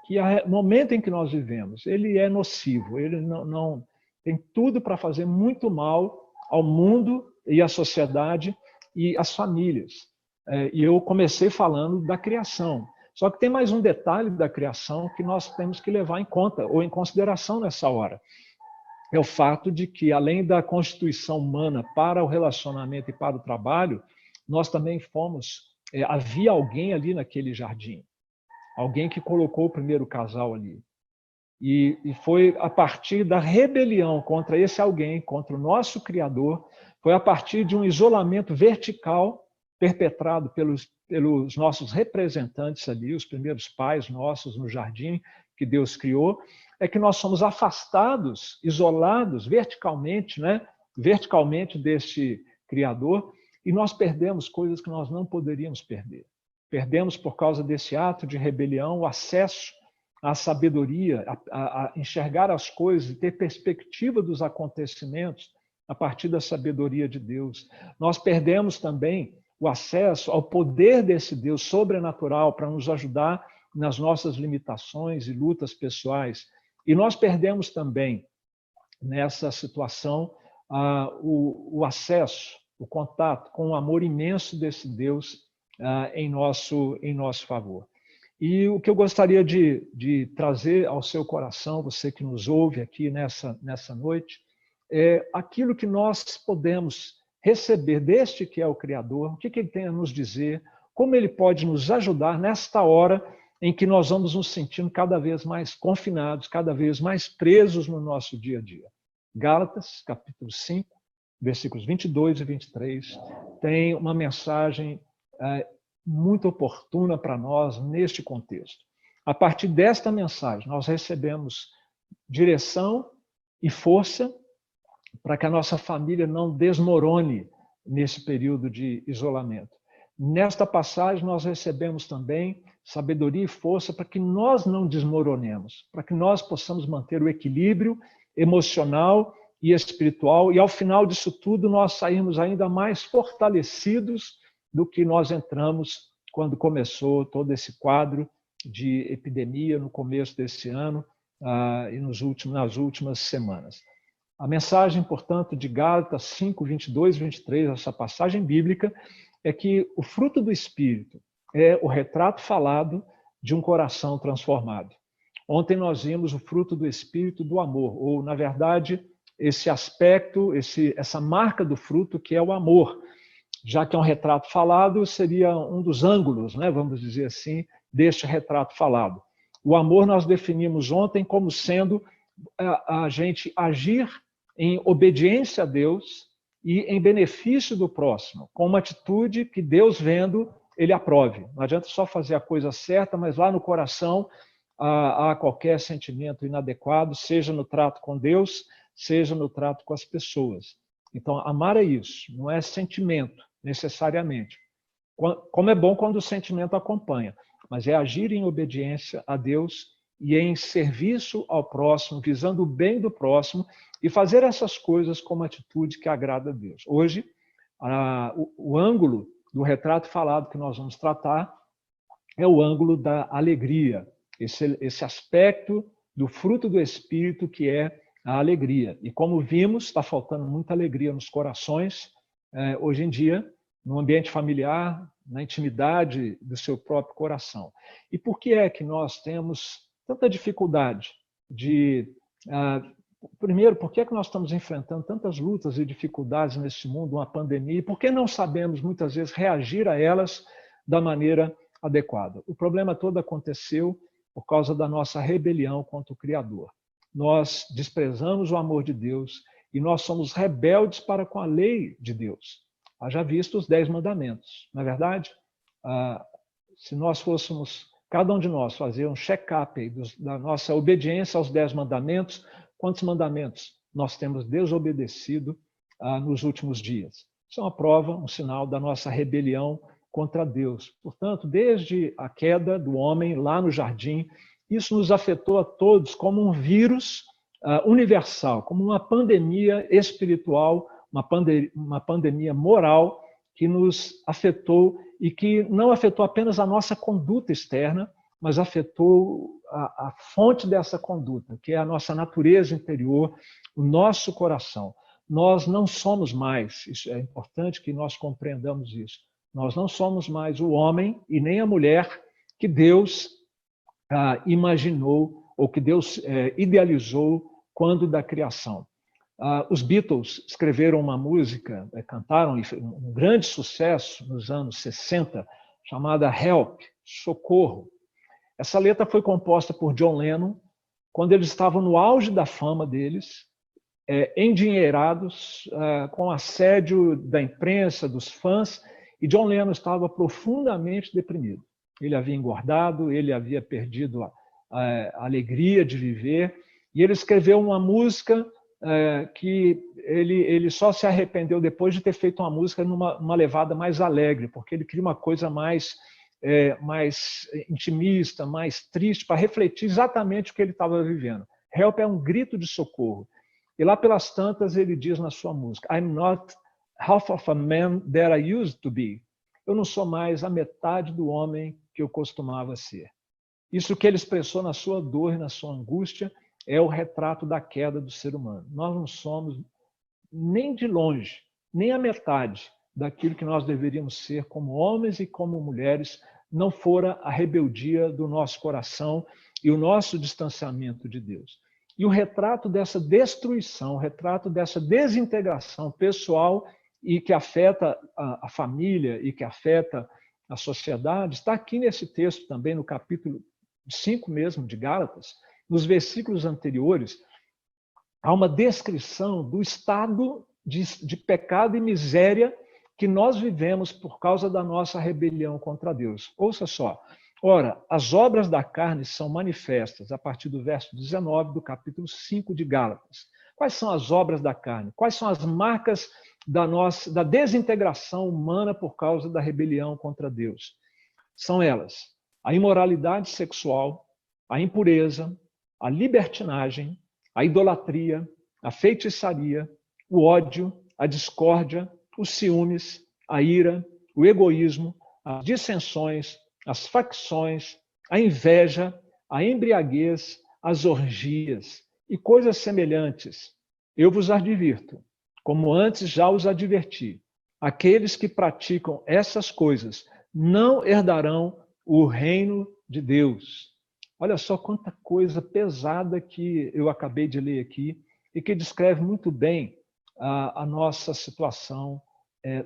que o momento em que nós vivemos, ele é nocivo, ele não tem tudo para fazer muito mal ao mundo e à sociedade e às famílias. E eu comecei falando da criação. Só que tem mais um detalhe da criação que nós temos que levar em conta ou em consideração nessa hora. É o fato de que, além da constituição humana para o relacionamento e para o trabalho, nós também havia alguém ali naquele jardim. Alguém que colocou o primeiro casal ali. E foi a partir da rebelião contra esse alguém, contra o nosso Criador, foi a partir de um isolamento vertical perpetrado pelos nossos representantes ali, os primeiros pais nossos no jardim que Deus criou, é que nós somos afastados, isolados verticalmente, né? Verticalmente deste Criador, e nós perdemos coisas que nós não poderíamos perder. Perdemos, por causa desse ato de rebelião, o acesso à sabedoria, a enxergar as coisas, ter perspectiva dos acontecimentos a partir da sabedoria de Deus. Nós perdemos também o acesso ao poder desse Deus sobrenatural para nos ajudar nas nossas limitações e lutas pessoais. E nós perdemos também, nessa situação, o acesso, o contato com o amor imenso desse Deus em nosso favor. E o que eu gostaria de trazer ao seu coração, você que nos ouve aqui nessa noite, é aquilo que nós podemos receber deste que é o Criador, o que ele tem a nos dizer, como ele pode nos ajudar nesta hora em que nós vamos nos sentindo cada vez mais confinados, cada vez mais presos no nosso dia a dia. Gálatas, capítulo 5, versículos 22 e 23, tem uma mensagem muito oportuna para nós neste contexto. A partir desta mensagem, nós recebemos direção e força para que a nossa família não desmorone nesse período de isolamento. Nesta passagem, nós recebemos também sabedoria e força para que nós não desmoronemos, para que nós possamos manter o equilíbrio emocional e espiritual, e ao final disso tudo nós saímos ainda mais fortalecidos do que nós entramos quando começou todo esse quadro de epidemia no começo desse ano e nas últimas semanas. A mensagem, portanto, de Gálatas 5, 22 e 23, essa passagem bíblica, é que o fruto do Espírito é o retrato falado de um coração transformado. Ontem nós vimos o fruto do Espírito do amor, ou, na verdade, esse aspecto, essa marca do fruto que é o amor. Já que é um retrato falado, seria um dos ângulos, né, vamos dizer assim, deste retrato falado. O amor nós definimos ontem como sendo a gente agir em obediência a Deus e em benefício do próximo, com uma atitude que Deus vendo, ele aprove. Não adianta só fazer a coisa certa, mas lá no coração há qualquer sentimento inadequado, seja no trato com Deus, seja no trato com as pessoas. Então, amar é isso, não é sentimento, necessariamente. Como é bom quando o sentimento acompanha, mas é agir em obediência a Deus e em serviço ao próximo, visando o bem do próximo e fazer essas coisas com uma atitude que agrada a Deus. Hoje, o ângulo do retrato falado que nós vamos tratar é o ângulo da alegria, esse aspecto do fruto do Espírito que é a alegria. E como vimos, está faltando muita alegria nos corações hoje em dia, no ambiente familiar, na intimidade do seu próprio coração. E por que é que nós temos tanta dificuldade primeiro, por que é que nós estamos enfrentando tantas lutas e dificuldades nesse mundo, uma pandemia, e por que não sabemos, muitas vezes, reagir a elas da maneira adequada? O problema todo aconteceu por causa da nossa rebelião contra o Criador. Nós desprezamos o amor de Deus e nós somos rebeldes para com a lei de Deus. Haja visto os 10 mandamentos. Na verdade, se nós fôssemos, cada um de nós, fazer um check-up da nossa obediência aos 10 mandamentos, quantos mandamentos nós temos desobedecido nos últimos dias? Isso é uma prova, um sinal da nossa rebelião contra Deus. Portanto, desde a queda do homem lá no jardim, isso nos afetou a todos como um vírus universal, como uma pandemia espiritual, uma pandemia moral que nos afetou e que não afetou apenas a nossa conduta externa, mas afetou a fonte dessa conduta, que é a nossa natureza interior, o nosso coração. Nós não somos mais, isso é importante que nós compreendamos isso, nós não somos mais o homem e nem a mulher que Deus imaginou ou que Deus idealizou quando da criação. Os Beatles escreveram uma música, cantaram um grande sucesso nos anos 60, chamada Help, Socorro. Essa letra foi composta por John Lennon quando eles estavam no auge da fama deles, endinheirados, com assédio da imprensa, dos fãs, e John Lennon estava profundamente deprimido. Ele havia engordado, ele havia perdido a alegria de viver, e ele escreveu uma música que ele só se arrependeu depois de ter feito uma música numa levada mais alegre, porque ele queria uma coisa mais intimista, mais triste, para refletir exatamente o que ele estava vivendo. Help é um grito de socorro. E lá pelas tantas ele diz na sua música, I'm not half of a man that I used to be. Eu não sou mais a metade do homem que eu costumava ser. Isso que ele expressou na sua dor e na sua angústia é o retrato da queda do ser humano. Nós não somos nem de longe, nem a metade daquilo que nós deveríamos ser como homens e como mulheres, não fora a rebeldia do nosso coração e o nosso distanciamento de Deus. E o retrato dessa destruição, o retrato dessa desintegração pessoal e que afeta a família e que afeta a sociedade, está aqui nesse texto também, no capítulo 5 mesmo de Gálatas, nos versículos anteriores, há uma descrição do estado de pecado e miséria que nós vivemos por causa da nossa rebelião contra Deus. Ouça só. Ora, as obras da carne são manifestas a partir do verso 19 do capítulo 5 de Gálatas. Quais são as obras da carne? Quais são as marcas da desintegração humana por causa da rebelião contra Deus? São elas: a imoralidade sexual, a impureza, a libertinagem, a idolatria, a feitiçaria, o ódio, a discórdia, os ciúmes, a ira, o egoísmo, as dissensões, as facções, a inveja, a embriaguez, as orgias e coisas semelhantes. Eu vos advirto, como antes já os adverti, aqueles que praticam essas coisas não herdarão o reino de Deus. Olha só quanta coisa pesada que eu acabei de ler aqui e que descreve muito bem a nossa situação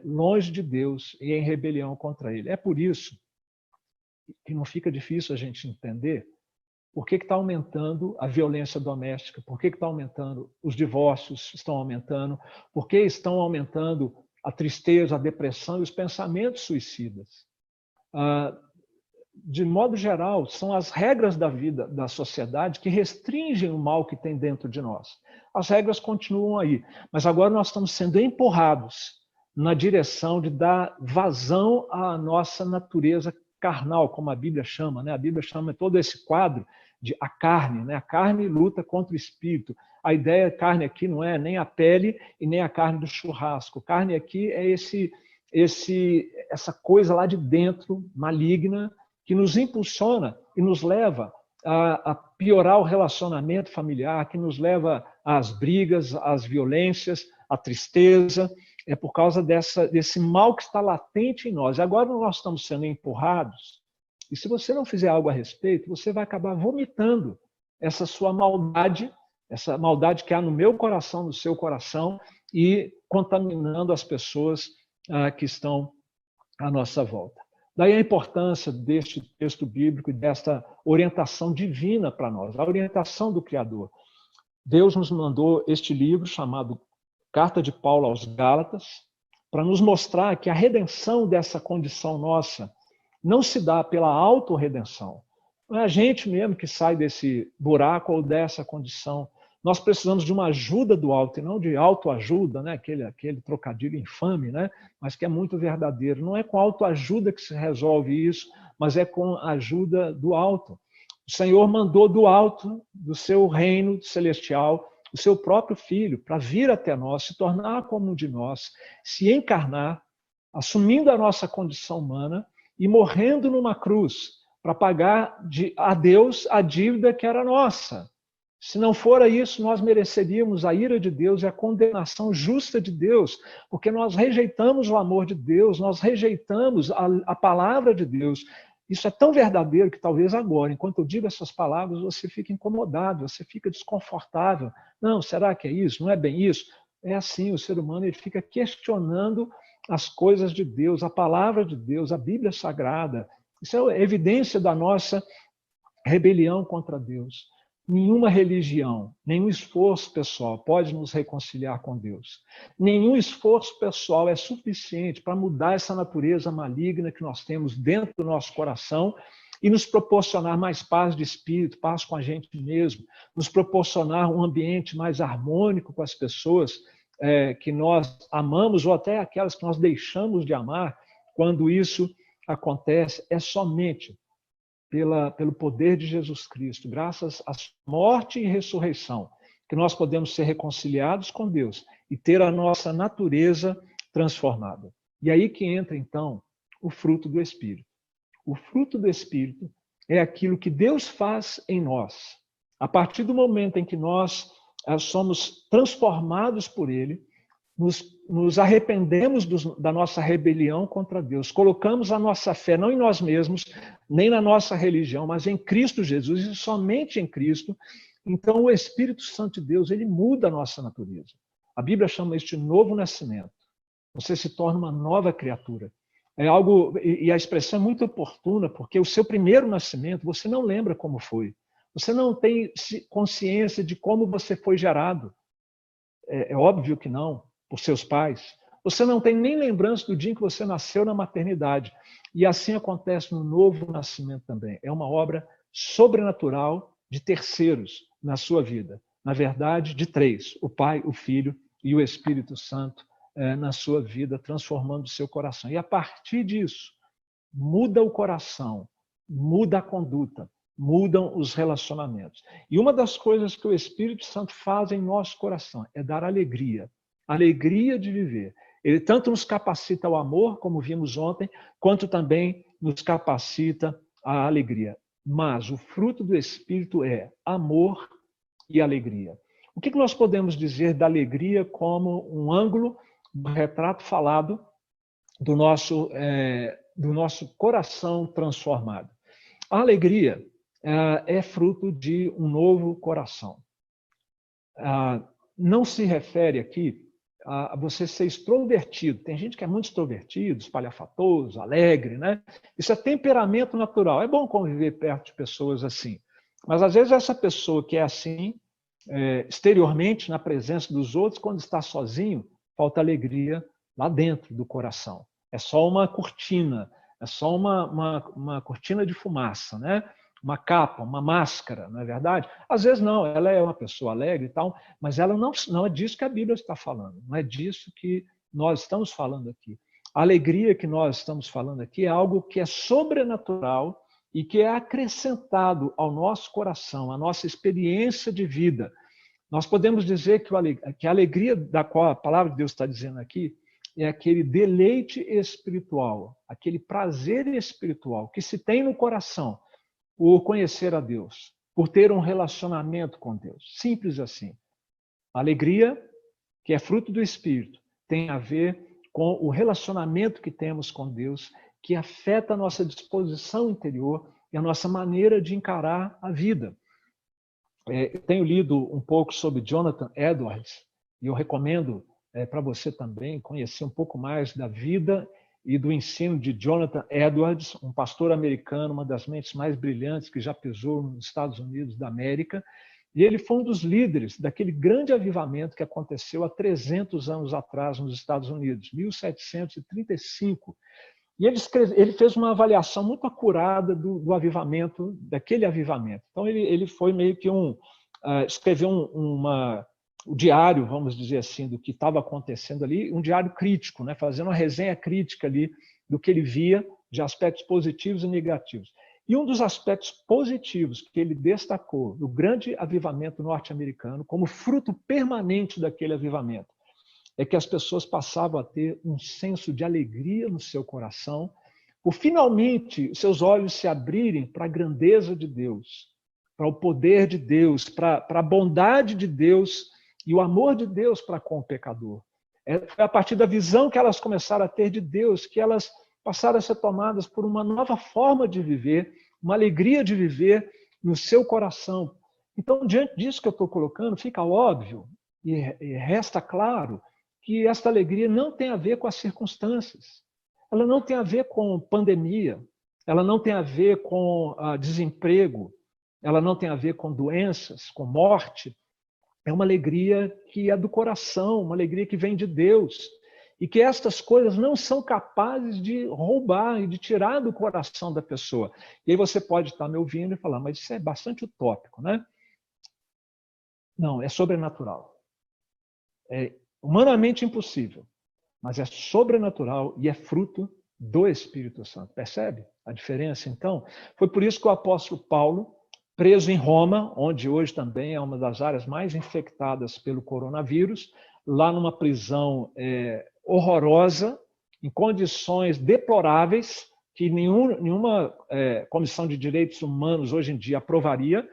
longe de Deus e em rebelião contra Ele. É por isso que não fica difícil a gente entender por que está aumentando a violência doméstica, por que está aumentando os divórcios, estão aumentando, por que estão aumentando a tristeza, a depressão e os pensamentos suicidas. De modo geral, são as regras da vida, da sociedade, que restringem o mal que tem dentro de nós. As regras continuam aí, mas agora nós estamos sendo empurrados na direção de dar vazão à nossa natureza carnal, como a Bíblia chama, né? A Bíblia chama todo esse quadro de a carne, né? A carne luta contra o espírito. A ideia de carne aqui não é nem a pele e nem a carne do churrasco. Carne aqui é essa coisa lá de dentro, maligna, que nos impulsiona e nos leva a piorar o relacionamento familiar, que nos leva às brigas, às violências, à tristeza. É por causa desse mal que está latente em nós. Agora nós estamos sendo empurrados, e se você não fizer algo a respeito, você vai acabar vomitando essa sua maldade, essa maldade que há no meu coração, no seu coração, e contaminando as pessoas que estão à nossa volta. Daí a importância deste texto bíblico e desta orientação divina para nós, a orientação do Criador. Deus nos mandou este livro chamado Carta de Paulo aos Gálatas, para nos mostrar que a redenção dessa condição nossa não se dá pela autorredenção. Não é a gente mesmo que sai desse buraco ou dessa condição. Nós precisamos de uma ajuda do alto, e não de autoajuda, né? aquele trocadilho infame, né? Mas que é muito verdadeiro. Não é com autoajuda que se resolve isso, mas é com a ajuda do alto. O Senhor mandou do alto, do seu reino celestial, o seu próprio Filho, para vir até nós, se tornar como um de nós, se encarnar, assumindo a nossa condição humana e morrendo numa cruz, para pagar a Deus a dívida que era nossa. Se não fora isso, nós mereceríamos a ira de Deus e a condenação justa de Deus, porque nós rejeitamos o amor de Deus, nós rejeitamos a palavra de Deus. Isso é tão verdadeiro que talvez agora, enquanto eu digo essas palavras, você fica incomodado, você fica desconfortável. Não, será que é isso? Não é bem isso? É assim, o ser humano ele fica questionando as coisas de Deus, a palavra de Deus, a Bíblia Sagrada. Isso é evidência da nossa rebelião contra Deus. Nenhuma religião, nenhum esforço pessoal pode nos reconciliar com Deus. Nenhum esforço pessoal é suficiente para mudar essa natureza maligna que nós temos dentro do nosso coração e nos proporcionar mais paz de espírito, paz com a gente mesmo, nos proporcionar um ambiente mais harmônico com as pessoas que nós amamos ou até aquelas que nós deixamos de amar. Quando isso acontece, é somente pelo poder de Jesus Cristo, graças à sua morte e ressurreição, que nós podemos ser reconciliados com Deus e ter a nossa natureza transformada. E aí que entra, então, o fruto do Espírito. O fruto do Espírito é aquilo que Deus faz em nós. A partir do momento em que nós somos transformados por Ele, nos arrependemos da nossa rebelião contra Deus, colocamos a nossa fé não em nós mesmos, nem na nossa religião, mas em Cristo Jesus, e somente em Cristo. Então o Espírito Santo de Deus, ele muda a nossa natureza. A Bíblia chama isso de novo nascimento. Você se torna uma nova criatura. É algo, e a expressão é muito oportuna, porque o seu primeiro nascimento, você não lembra como foi. Você não tem consciência de como você foi gerado. É óbvio que não. Por seus pais. Você não tem nem lembrança do dia em que você nasceu na maternidade. E assim acontece no novo nascimento também. É uma obra sobrenatural de terceiros na sua vida. Na verdade, de três: o Pai, o Filho e o Espírito Santo na sua vida, transformando o seu coração. E a partir disso, muda o coração, muda a conduta, mudam os relacionamentos. E uma das coisas que o Espírito Santo faz em nosso coração é dar alegria. Alegria de viver. Ele tanto nos capacita ao amor, como vimos ontem, quanto também nos capacita à alegria. Mas o fruto do Espírito é amor e alegria. O que nós podemos dizer da alegria como um ângulo do retrato falado do nosso coração transformado? A alegria é fruto de um novo coração. Não se refere aqui a você ser extrovertido. Tem gente que é muito extrovertido, espalhafatoso, alegre, né? Isso é temperamento natural. É bom conviver perto de pessoas assim. Mas, às vezes, essa pessoa que é assim, exteriormente, na presença dos outros, quando está sozinho, falta alegria lá dentro do coração. É só uma cortina, é só uma cortina de fumaça, né? Uma capa, uma máscara, não é verdade? Às vezes não, ela é uma pessoa alegre e tal, mas ela não é disso que a Bíblia está falando, não é disso que nós estamos falando aqui. A alegria que nós estamos falando aqui é algo que é sobrenatural e que é acrescentado ao nosso coração, à nossa experiência de vida. Nós podemos dizer que a alegria da qual a palavra de Deus está dizendo aqui é aquele deleite espiritual, aquele prazer espiritual que se tem no coração por conhecer a Deus, por ter um relacionamento com Deus. Simples assim. A alegria, que é fruto do Espírito, tem a ver com o relacionamento que temos com Deus, que afeta a nossa disposição interior e a nossa maneira de encarar a vida. Eu tenho lido um pouco sobre Jonathan Edwards, e eu recomendo para você também conhecer um pouco mais da vida e do ensino de Jonathan Edwards, um pastor americano, uma das mentes mais brilhantes que já pisou nos Estados Unidos da América. E ele foi um dos líderes daquele grande avivamento que aconteceu há 300 anos atrás nos Estados Unidos, 1735. E ele fez uma avaliação muito acurada do avivamento, daquele avivamento. Então, ele foi meio que escreveu o diário, vamos dizer assim, do que estava acontecendo ali, um diário crítico, né? Fazendo uma resenha crítica ali do que ele via de aspectos positivos e negativos. E um dos aspectos positivos que ele destacou do grande avivamento norte-americano, como fruto permanente daquele avivamento, é que as pessoas passavam a ter um senso de alegria no seu coração por finalmente seus olhos se abrirem para a grandeza de Deus, para o poder de Deus, para a bondade de Deus e o amor de Deus para com o pecador. Foi a partir da visão que elas começaram a ter de Deus que elas passaram a ser tomadas por uma nova forma de viver, uma alegria de viver no seu coração. Então, diante disso que eu estou colocando, fica óbvio e resta claro que esta alegria não tem a ver com as circunstâncias, ela não tem a ver com pandemia, ela não tem a ver com desemprego, ela não tem a ver com doenças, com morte. É uma alegria que é do coração, uma alegria que vem de Deus. E que estas coisas não são capazes de roubar e de tirar do coração da pessoa. E aí você pode estar me ouvindo e falar, mas isso é bastante utópico, né? Não, é sobrenatural. É humanamente impossível, mas é sobrenatural e é fruto do Espírito Santo. Percebe a diferença, então? Foi por isso que o apóstolo Paulo, preso em Roma, onde hoje também é uma das áreas mais infectadas pelo coronavírus, lá numa prisão horrorosa, em condições deploráveis, que nenhuma comissão de direitos humanos hoje em dia aprovaria,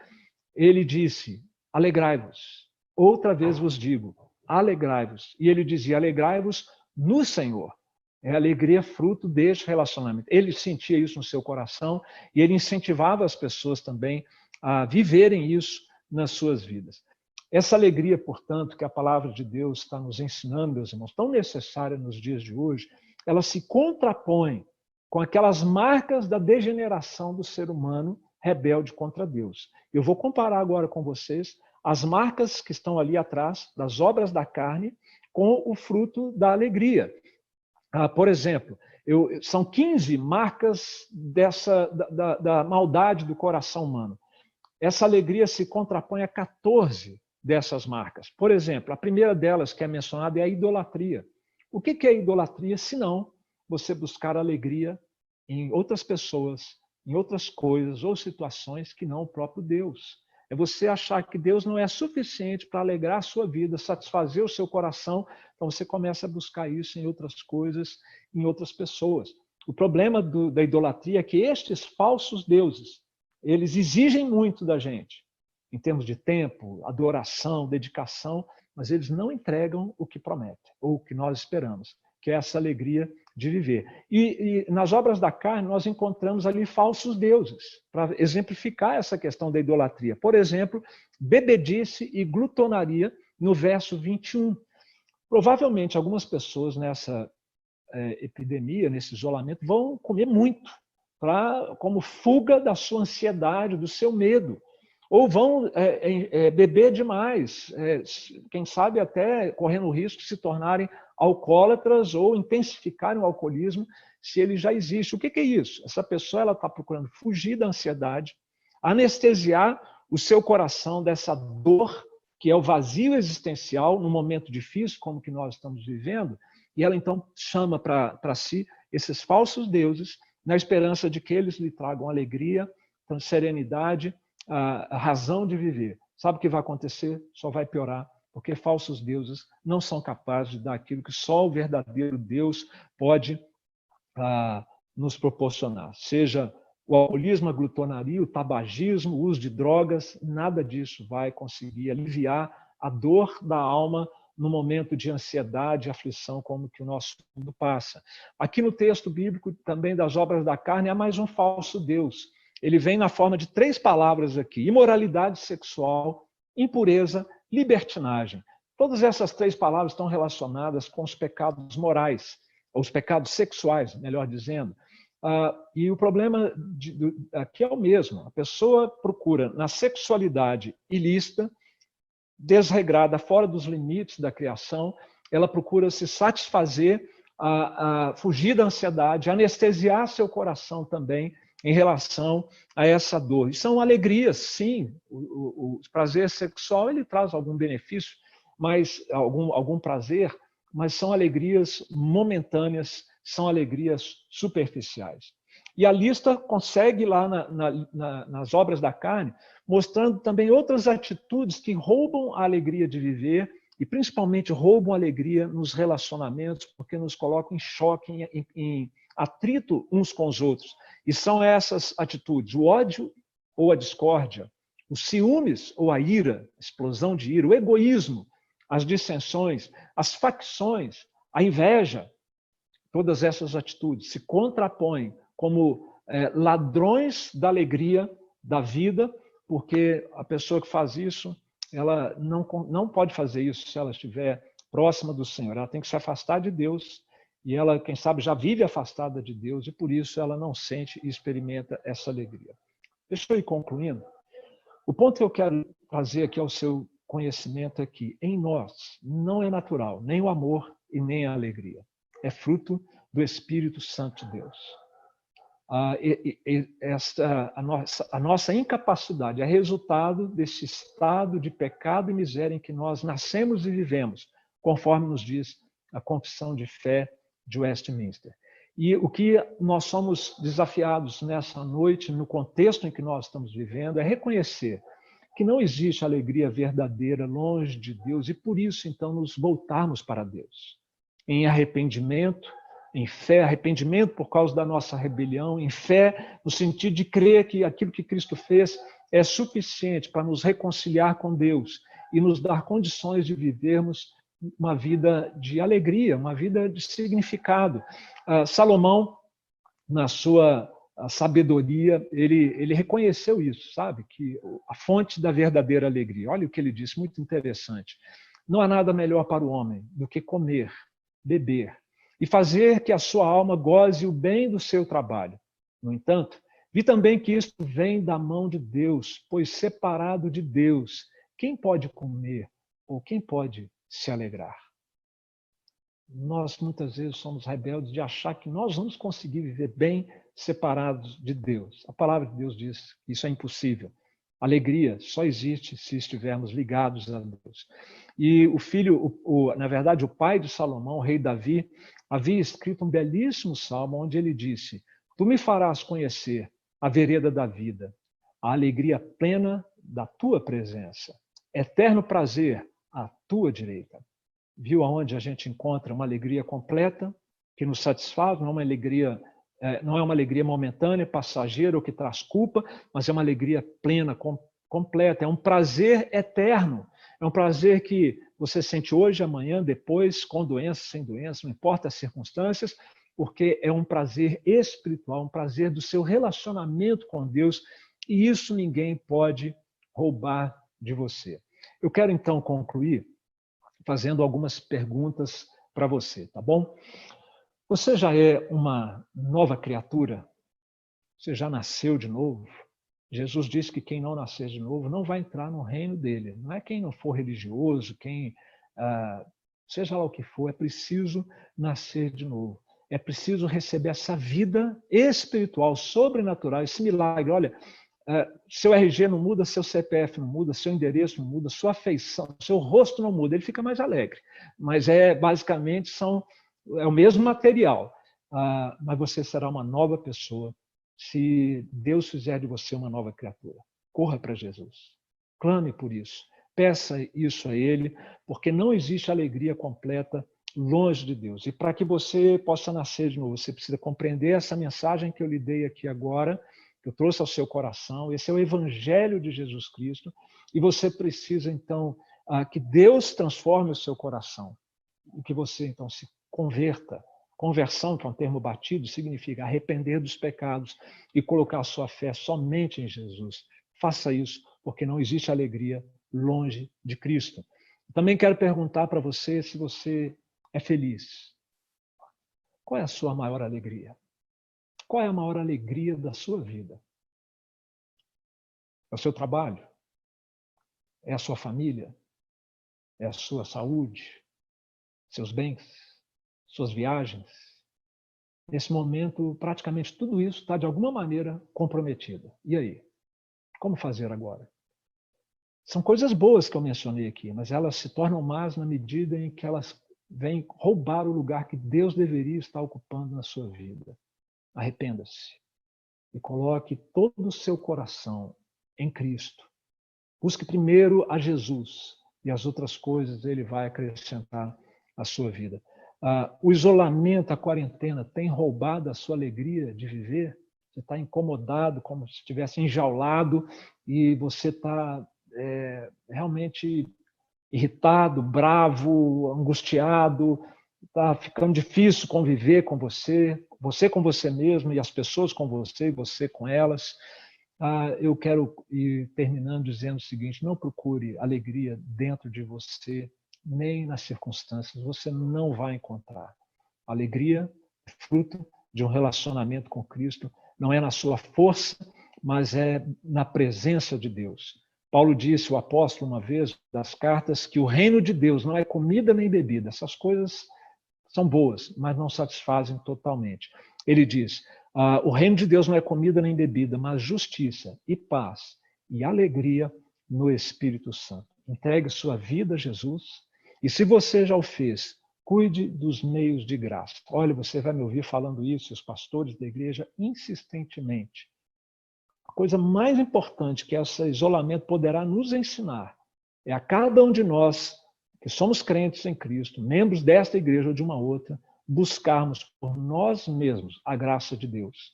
ele disse, alegrai-vos, outra vez vos digo, alegrai-vos. E ele dizia, alegrai-vos no Senhor. É alegria fruto deste relacionamento. Ele sentia isso no seu coração e ele incentivava as pessoas também a viverem isso nas suas vidas. Essa alegria, portanto, que a palavra de Deus está nos ensinando, meus irmãos, tão necessária nos dias de hoje, ela se contrapõe com aquelas marcas da degeneração do ser humano rebelde contra Deus. Eu vou comparar agora com vocês as marcas que estão ali atrás, das obras da carne, com o fruto da alegria. Por exemplo, são 15 marcas da maldade do coração humano. Essa alegria se contrapõe a 14 dessas marcas. Por exemplo, a primeira delas que é mencionada é a idolatria. O que é idolatria, senão você buscar alegria em outras pessoas, em outras coisas ou situações que não o próprio Deus? É você achar que Deus não é suficiente para alegrar a sua vida, satisfazer o seu coração, então você começa a buscar isso em outras coisas, em outras pessoas. O problema da idolatria é que estes falsos deuses, eles exigem muito da gente, em termos de tempo, adoração, dedicação, mas eles não entregam o que prometem, ou o que nós esperamos, que é essa alegria de viver. E nas obras da carne, nós encontramos ali falsos deuses, para exemplificar essa questão da idolatria. Por exemplo, bebedice e glutonaria, no verso 21. Provavelmente, algumas pessoas nessa epidemia, nesse isolamento, vão comer muito, como fuga da sua ansiedade, do seu medo. Ou vão beber demais, quem sabe até correndo o risco de se tornarem alcoólatras ou intensificarem o alcoolismo, se ele já existe. O que é isso? Essa pessoa está procurando fugir da ansiedade, anestesiar o seu coração dessa dor, que é o vazio existencial, num momento difícil como que nós estamos vivendo, e ela então chama para si esses falsos deuses, na esperança de que eles lhe tragam alegria, serenidade, a razão de viver. Sabe o que vai acontecer? Só vai piorar, porque falsos deuses não são capazes de dar aquilo que só o verdadeiro Deus pode nos proporcionar. Seja o alcoolismo, a glutonaria, o tabagismo, o uso de drogas, nada disso vai conseguir aliviar a dor da alma no momento de ansiedade e aflição como que o nosso mundo passa. Aqui no texto bíblico, também das obras da carne, há mais um falso Deus. Ele vem na forma de 3 palavras aqui: imoralidade sexual, impureza, libertinagem. Todas essas 3 palavras estão relacionadas com os pecados morais, ou os pecados sexuais, melhor dizendo. E o problema aqui é o mesmo. A pessoa procura, na sexualidade ilícita, desregrada, fora dos limites da criação, ela procura se satisfazer, fugir da ansiedade, anestesiar seu coração também em relação a essa dor. E são alegrias, sim. O prazer sexual ele traz algum benefício, mas algum prazer, mas são alegrias momentâneas, são alegrias superficiais. E a lista consegue lá nas obras da carne, mostrando também outras atitudes que roubam a alegria de viver e principalmente roubam a alegria nos relacionamentos, porque nos colocam em choque, em atrito uns com os outros. E são essas atitudes, o ódio ou a discórdia, os ciúmes ou a ira, explosão de ira, o egoísmo, as dissensões, as facções, a inveja. Todas essas atitudes se contrapõem como ladrões da alegria da vida, porque a pessoa que faz isso, ela não pode fazer isso se ela estiver próxima do Senhor. Ela tem que se afastar de Deus, e ela, quem sabe, já vive afastada de Deus, e por isso ela não sente e experimenta essa alegria. Deixa eu ir concluindo. O ponto que eu quero trazer aqui ao seu conhecimento é que em nós não é natural nem o amor e nem a alegria. É fruto do Espírito Santo de Deus. A nossa incapacidade é resultado desse estado de pecado e miséria em que nós nascemos e vivemos, conforme nos diz a Confissão de Fé de Westminster. E o que nós somos desafiados nessa noite, no contexto em que nós estamos vivendo, é reconhecer que não existe alegria verdadeira longe de Deus e, por isso, então, nos voltarmos para Deus. Em arrependimento, em fé, arrependimento por causa da nossa rebelião, em fé no sentido de crer que aquilo que Cristo fez é suficiente para nos reconciliar com Deus e nos dar condições de vivermos uma vida de alegria, uma vida de significado. Salomão, na sua sabedoria, ele reconheceu isso, sabe? Que a fonte da verdadeira alegria. Olha o que ele disse, muito interessante. Não há nada melhor para o homem do que comer, beber e fazer que a sua alma goze o bem do seu trabalho. No entanto, vi também que isto vem da mão de Deus, pois separado de Deus, quem pode comer ou quem pode se alegrar? Nós muitas vezes somos rebeldes de achar que nós vamos conseguir viver bem separados de Deus. A palavra de Deus diz que isso é impossível. Alegria só existe se estivermos ligados a Deus. E o filho, na verdade, o pai de Salomão, o rei Davi, havia escrito um belíssimo salmo onde ele disse: Tu me farás conhecer a vereda da vida, a alegria plena da tua presença, eterno prazer à tua direita. Viu aonde a gente encontra uma alegria completa que nos satisfaz, não é uma alegria momentânea, passageira ou que traz culpa, mas é uma alegria plena, completa, é um prazer eterno, é um prazer que você sente hoje, amanhã, depois, com doença, sem doença, não importa as circunstâncias, porque é um prazer espiritual, um prazer do seu relacionamento com Deus, e isso ninguém pode roubar de você. Eu quero então concluir fazendo algumas perguntas para você, tá bom? Você já é uma nova criatura? Você já nasceu de novo? Jesus disse que quem não nascer de novo não vai entrar no reino dele. Não é quem não for religioso, seja lá o que for, é preciso nascer de novo. É preciso receber essa vida espiritual, sobrenatural, esse milagre. Olha, seu RG não muda, seu CPF não muda, seu endereço não muda, sua afeição, seu rosto não muda, ele fica mais alegre. Mas basicamente é o mesmo material, mas você será uma nova pessoa se Deus fizer de você uma nova criatura. Corra para Jesus, clame por isso, peça isso a Ele, porque não existe alegria completa longe de Deus. E para que você possa nascer de novo, você precisa compreender essa mensagem que eu lhe dei aqui agora, que eu trouxe ao seu coração. Esse é o Evangelho de Jesus Cristo, e você precisa, então, que Deus transforme o seu coração, e que você, então, se converta. Conversão, que é um termo batido, significa arrepender dos pecados e colocar a sua fé somente em Jesus. Faça isso, porque não existe alegria longe de Cristo. Também quero perguntar para você se você é feliz. Qual é a sua maior alegria? Qual é a maior alegria da sua vida? É o seu trabalho? É a sua família? É a sua saúde? Seus bens? Suas viagens? Nesse momento, praticamente tudo isso está, de alguma maneira, comprometido. E aí? Como fazer agora? São coisas boas que eu mencionei aqui, mas elas se tornam más na medida em que elas vêm roubar o lugar que Deus deveria estar ocupando na sua vida. Arrependa-se e coloque todo o seu coração em Cristo. Busque primeiro a Jesus e as outras coisas Ele vai acrescentar à sua vida. O isolamento, a quarentena, tem roubado a sua alegria de viver? Você está incomodado, como se estivesse enjaulado, e você está realmente irritado, bravo, angustiado, está ficando difícil conviver com você com você mesmo, e as pessoas com você, e você com elas. Eu quero ir terminando dizendo o seguinte: não procure alegria dentro de você, nem nas circunstâncias. Você não vai encontrar. Alegria é fruto de um relacionamento com Cristo, não é na sua força, mas é na presença de Deus. Paulo disse, o apóstolo, uma vez, das cartas, que o reino de Deus não é comida nem bebida. Essas coisas são boas, mas não satisfazem totalmente. Ele diz, o reino de Deus não é comida nem bebida, mas justiça e paz e alegria no Espírito Santo. Entregue sua vida a Jesus, e se você já o fez, cuide dos meios de graça. Olha, você vai me ouvir falando isso, os pastores da igreja, insistentemente. A coisa mais importante que esse isolamento poderá nos ensinar é a cada um de nós, que somos crentes em Cristo, membros desta igreja ou de uma outra, buscarmos por nós mesmos a graça de Deus.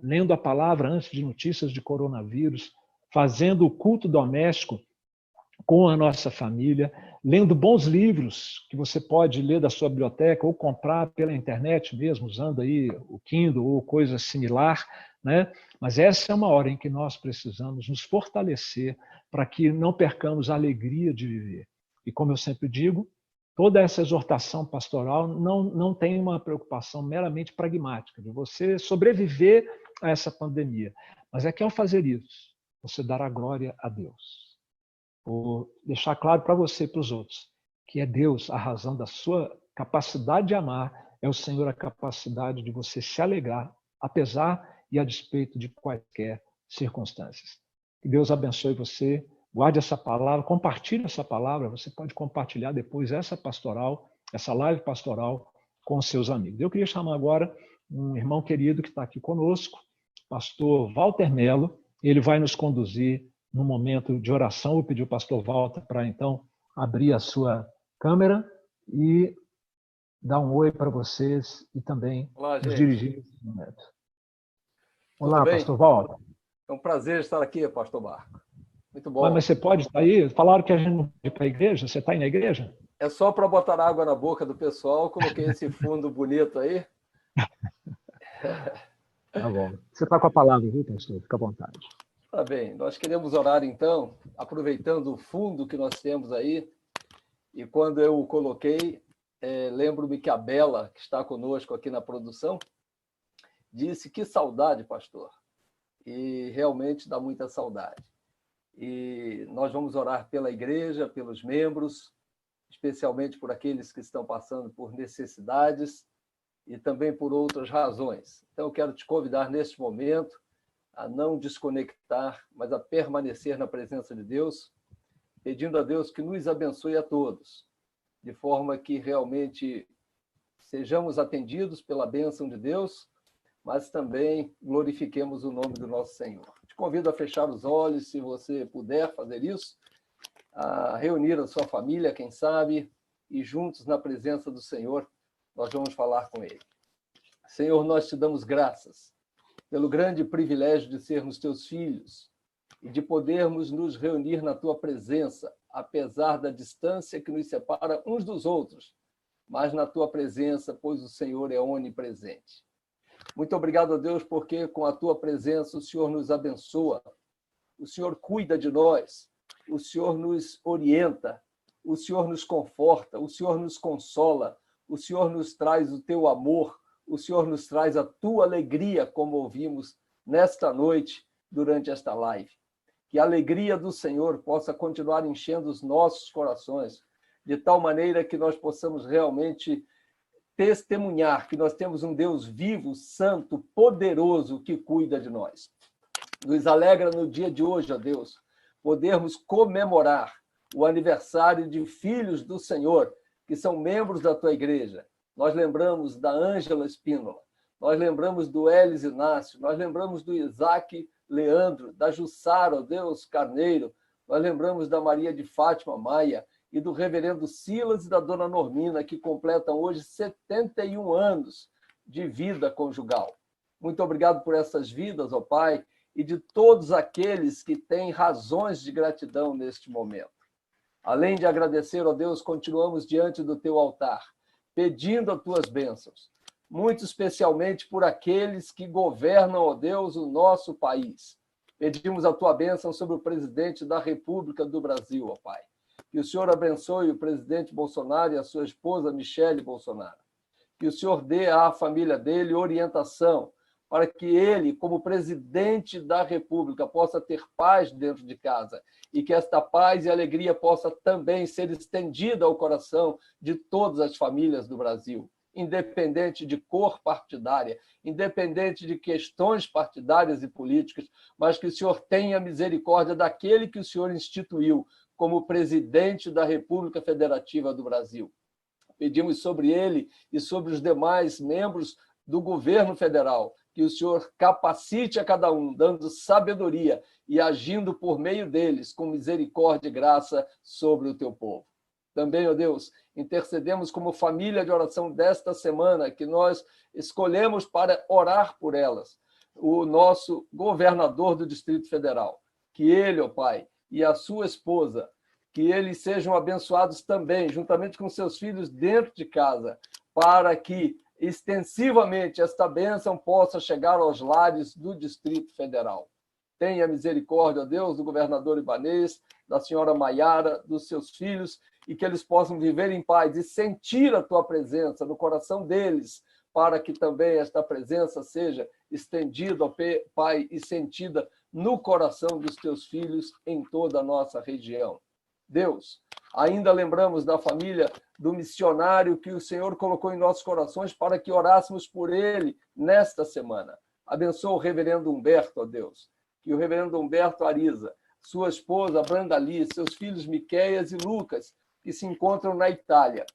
Lendo a palavra antes de notícias de coronavírus, fazendo o culto doméstico com a nossa família, lendo bons livros que você pode ler da sua biblioteca ou comprar pela internet mesmo, usando aí o Kindle ou coisa similar, né? Mas essa é uma hora em que nós precisamos nos fortalecer para que não percamos a alegria de viver. E como eu sempre digo, toda essa exortação pastoral não tem uma preocupação meramente pragmática, de você sobreviver a essa pandemia. Mas é que ao fazer isso, você dará glória a Deus. Vou deixar claro para você e para os outros que é Deus a razão da sua capacidade de amar, é o Senhor a capacidade de você se alegrar, apesar e a despeito de quaisquer circunstâncias. Que Deus abençoe você, guarde essa palavra, compartilhe essa palavra, você pode compartilhar depois essa pastoral, essa live pastoral com seus amigos. Eu queria chamar agora um irmão querido que está aqui conosco, pastor Walter Melo, ele vai nos conduzir no momento de oração. Eu pedi ao pastor Walter para, então, abrir a sua câmera e dar um oi para vocês e também nos dirigir nesse momento. Olá, pastor Walter. É um prazer estar aqui, pastor Marco. Muito bom. Mas você pode estar aí? Falaram que a gente não pode ir para a igreja? Você está aí na igreja? É só para botar água na boca do pessoal, coloquei esse fundo bonito aí. Tá bom. Você está com a palavra, viu, pastor? Fica à vontade. Tá bem, nós queremos orar então, aproveitando o fundo que nós temos aí, e quando eu o coloquei, lembro-me que a Bela, que está conosco aqui na produção, disse, que saudade, pastor, e realmente dá muita saudade. E nós vamos orar pela igreja, pelos membros, especialmente por aqueles que estão passando por necessidades e também por outras razões. Então eu quero te convidar neste momento a não desconectar, mas a permanecer na presença de Deus, pedindo a Deus que nos abençoe a todos, de forma que realmente sejamos atendidos pela bênção de Deus, mas também glorifiquemos o nome do nosso Senhor. Te convido a fechar os olhos, se você puder fazer isso, a reunir a sua família, quem sabe, e juntos na presença do Senhor, nós vamos falar com Ele. Senhor, nós te damos graças pelo grande privilégio de sermos teus filhos e de podermos nos reunir na tua presença, apesar da distância que nos separa uns dos outros, mas na tua presença, pois o Senhor é onipresente. Muito obrigado a Deus, porque com a tua presença o Senhor nos abençoa, o Senhor cuida de nós, o Senhor nos orienta, o Senhor nos conforta, o Senhor nos consola, o Senhor nos traz o teu amor, o Senhor nos traz a tua alegria, como ouvimos nesta noite, durante esta live. Que a alegria do Senhor possa continuar enchendo os nossos corações, de tal maneira que nós possamos realmente testemunhar que nós temos um Deus vivo, santo, poderoso, que cuida de nós. Nos alegra no dia de hoje, ó Deus, podermos comemorar o aniversário de filhos do Senhor, que são membros da tua igreja. Nós lembramos da Ângela Espínola, nós lembramos do Elis Inácio, nós lembramos do Isaac Leandro, da Jussara, ó Deus, Carneiro, nós lembramos da Maria de Fátima Maia e do reverendo Silas e da dona Normina, que completam hoje 71 anos de vida conjugal. Muito obrigado por essas vidas, ó Pai, e de todos aqueles que têm razões de gratidão neste momento. Além de agradecer, ó Deus, continuamos diante do teu altar, pedindo as tuas bênçãos, muito especialmente por aqueles que governam, ó Deus, o nosso país. Pedimos a tua bênção sobre o presidente da República do Brasil, ó Pai. Que o Senhor abençoe o presidente Bolsonaro e a sua esposa Michele Bolsonaro. Que o Senhor dê à família dele orientação para que ele, como presidente da República, possa ter paz dentro de casa e que esta paz e alegria possa também ser estendida ao coração de todas as famílias do Brasil, independente de cor partidária, independente de questões partidárias e políticas, mas que o Senhor tenha misericórdia daquele que o Senhor instituiu como presidente da República Federativa do Brasil. Pedimos sobre ele e sobre os demais membros do governo federal que o Senhor capacite a cada um, dando sabedoria e agindo por meio deles com misericórdia e graça sobre o teu povo. Também, ó Deus, intercedemos como família de oração desta semana, que nós escolhemos para orar por elas, o nosso governador do Distrito Federal. Que ele, ó Pai, e a sua esposa, que eles sejam abençoados também, juntamente com seus filhos dentro de casa, para que extensivamente esta bênção possa chegar aos lares do Distrito Federal. Tenha misericórdia, ó Deus, do governador Ibanez, da senhora Maiara, dos seus filhos, e que eles possam viver em paz e sentir a tua presença no coração deles, para que também esta presença seja estendida, ó Pai, e sentida no coração dos teus filhos em toda a nossa região. Deus, ainda lembramos da família do missionário que o Senhor colocou em nossos corações para que orássemos por ele nesta semana. Abençoa o reverendo Humberto, ó Deus, que o reverendo Humberto Ariza, sua esposa Branda Lee, seus filhos Miqueias e Lucas, que se encontram na Itália,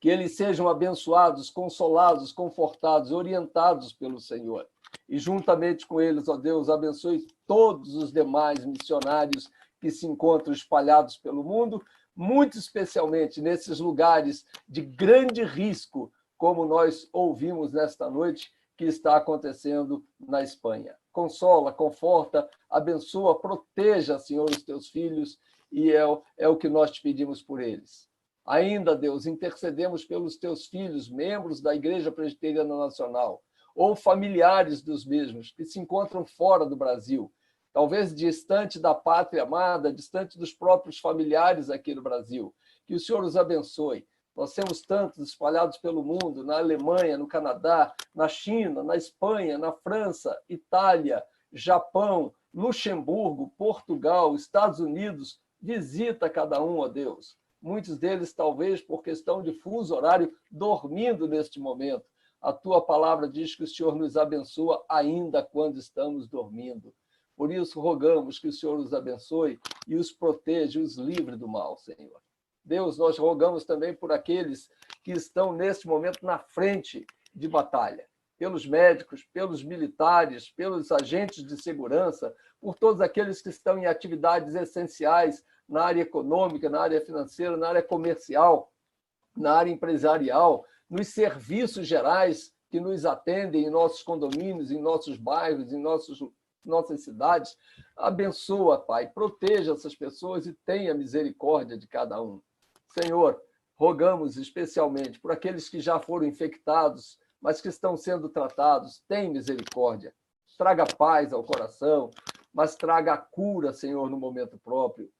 que eles sejam abençoados, consolados, confortados, orientados pelo Senhor. E juntamente com eles, ó Deus, abençoe todos os demais missionários que se encontram espalhados pelo mundo, muito especialmente nesses lugares de grande risco, como nós ouvimos nesta noite, que está acontecendo na Espanha. Consola, conforta, abençoa, proteja, Senhor, os teus filhos, e é o que nós te pedimos por eles. Ainda, Deus, intercedemos pelos teus filhos, membros da Igreja Presbiteriana Nacional, ou familiares dos mesmos, que se encontram fora do Brasil, talvez distante da pátria amada, distante dos próprios familiares aqui no Brasil. Que o Senhor os abençoe. Nós temos tantos espalhados pelo mundo, na Alemanha, no Canadá, na China, na Espanha, na França, Itália, Japão, Luxemburgo, Portugal, Estados Unidos. Visita cada um, ó Deus. Muitos deles, talvez, por questão de fuso horário, dormindo neste momento. A tua palavra diz que o Senhor nos abençoa ainda quando estamos dormindo. Por isso, rogamos que o Senhor os abençoe e os proteja, os livre do mal, Senhor. Deus, nós rogamos também por aqueles que estão, neste momento, na frente de batalha. Pelos médicos, pelos militares, pelos agentes de segurança, por todos aqueles que estão em atividades essenciais na área econômica, na área financeira, na área comercial, na área empresarial, nos serviços gerais que nos atendem em nossos condomínios, em nossos bairros, em nossas cidades. Abençoa, Pai, proteja essas pessoas e tenha misericórdia de cada um. Senhor, rogamos especialmente por aqueles que já foram infectados, mas que estão sendo tratados. Tem misericórdia. Traga paz ao coração, mas traga a cura, Senhor, no momento próprio.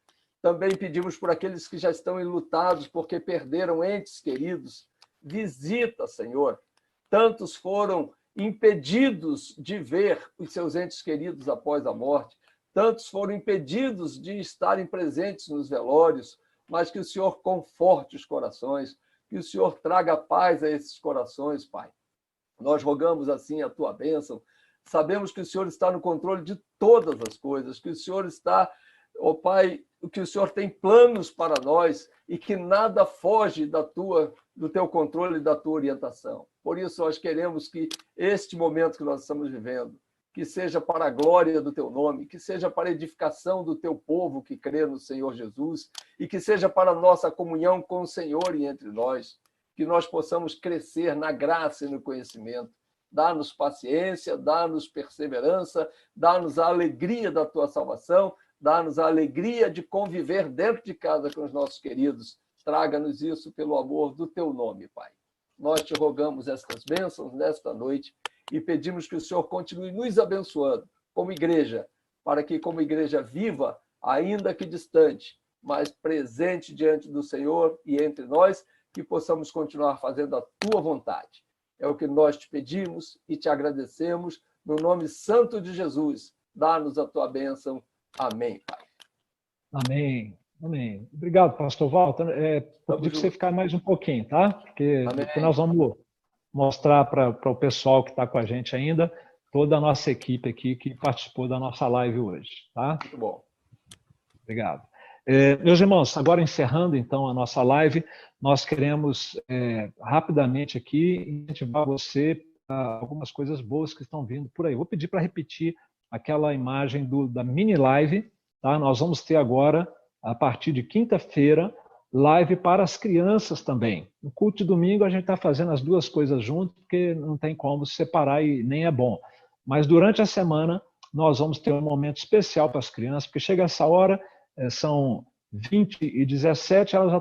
Também pedimos por aqueles que já estão enlutados porque perderam entes queridos. Visita, Senhor. Tantos foram impedidos de ver os seus entes queridos após a morte. Tantos foram impedidos de estarem presentes nos velórios, mas que o Senhor conforte os corações, que o Senhor traga paz a esses corações, Pai. Nós rogamos assim a tua bênção. Sabemos que o Senhor está no controle de todas as coisas, que o Senhor está, ó Pai, que o Senhor tem planos para nós e que nada foge do teu controle e da tua orientação. Por isso, nós queremos que este momento que nós estamos vivendo, que seja para a glória do teu nome, que seja para a edificação do teu povo que crê no Senhor Jesus e que seja para a nossa comunhão com o Senhor e entre nós, que nós possamos crescer na graça e no conhecimento. Dá-nos paciência, dá-nos perseverança, dá-nos a alegria da tua salvação, dá-nos a alegria de conviver dentro de casa com os nossos queridos. Traga-nos isso pelo amor do teu nome, Pai. Nós te rogamos estas bênçãos nesta noite e pedimos que o Senhor continue nos abençoando como igreja, para que, como igreja viva, ainda que distante, mas presente diante do Senhor e entre nós, que possamos continuar fazendo a tua vontade. É o que nós te pedimos e te agradecemos, no nome santo de Jesus. Dá-nos a tua bênção. Amém, Pai. Amém. Amém. Obrigado, pastor Walter. Vou pedir para você ficar mais um pouquinho, tá? Porque nós vamos mostrar para o pessoal que está com a gente ainda, toda a nossa equipe aqui que participou da nossa live hoje, tá? Muito bom. Obrigado. Meus irmãos, agora encerrando então a nossa live, nós queremos rapidamente aqui incentivar você a algumas coisas boas que estão vindo por aí. Vou pedir para repetir aquela imagem da mini live, tá? Nós vamos ter agora, a partir de quinta-feira, live para as crianças também. No culto de domingo a gente está fazendo as duas coisas juntas, porque não tem como separar e nem é bom. Mas durante a semana nós vamos ter um momento especial para as crianças, porque chega essa hora, são 20h17, elas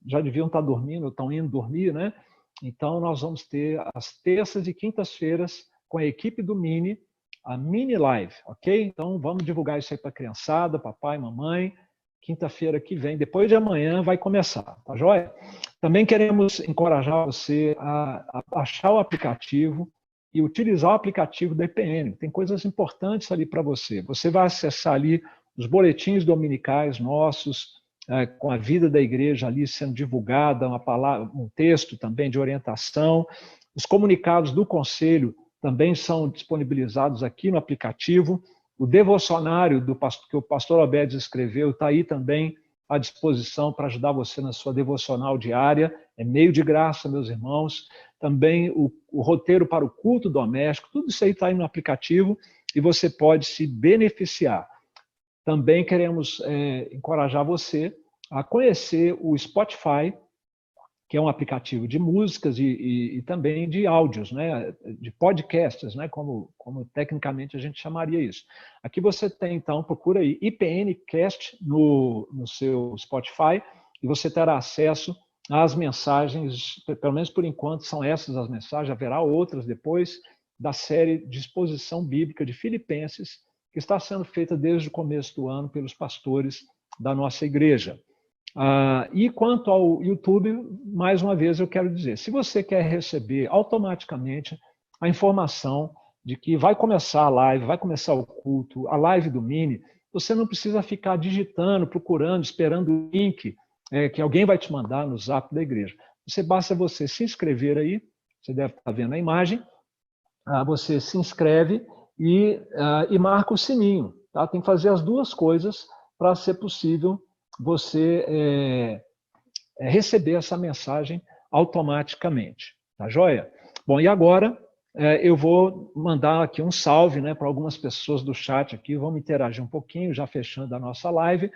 já deviam estar dormindo, estão indo dormir, né? Então nós vamos ter as terças e quintas-feiras com a equipe do Mini, a mini live, ok? Então vamos divulgar isso aí para a criançada, papai, mamãe. Quinta-feira que vem, depois de amanhã, vai começar, tá joia? Também queremos encorajar você a baixar o aplicativo e utilizar o aplicativo da IPN. Tem coisas importantes ali para você. Você vai acessar ali os boletins dominicais nossos, com a vida da igreja ali sendo divulgada, um texto também de orientação. Os comunicados do conselho também são disponibilizados aqui no aplicativo. O devocionário que o pastor Alberto escreveu está aí também à disposição para ajudar você na sua devocional diária. É meio de graça, meus irmãos. Também o roteiro para o culto doméstico, tudo isso aí está aí no aplicativo e você pode se beneficiar. Também queremos encorajar você a conhecer o Spotify, que é um aplicativo de músicas e também de áudios, né? De podcasts, né? Como tecnicamente a gente chamaria isso. Aqui você tem, então, procura aí IPNcast no seu Spotify e você terá acesso às mensagens, pelo menos por enquanto são essas as mensagens, haverá outras depois, da série de exposição bíblica de Filipenses, que está sendo feita desde o começo do ano pelos pastores da nossa igreja. E quanto ao YouTube, mais uma vez eu quero dizer, se você quer receber automaticamente a informação de que vai começar a live, vai começar o culto, a live do Mini, você não precisa ficar digitando, procurando, esperando o link que alguém vai te mandar no zap da igreja. Basta você se inscrever aí, você deve estar vendo a imagem, você se inscreve e marca o sininho. Tá? Tem que fazer as duas coisas para ser possível você receber essa mensagem automaticamente. Tá joia? Bom, e agora eu vou mandar aqui um salve, né, para algumas pessoas do chat aqui, vamos interagir um pouquinho, já fechando a nossa live.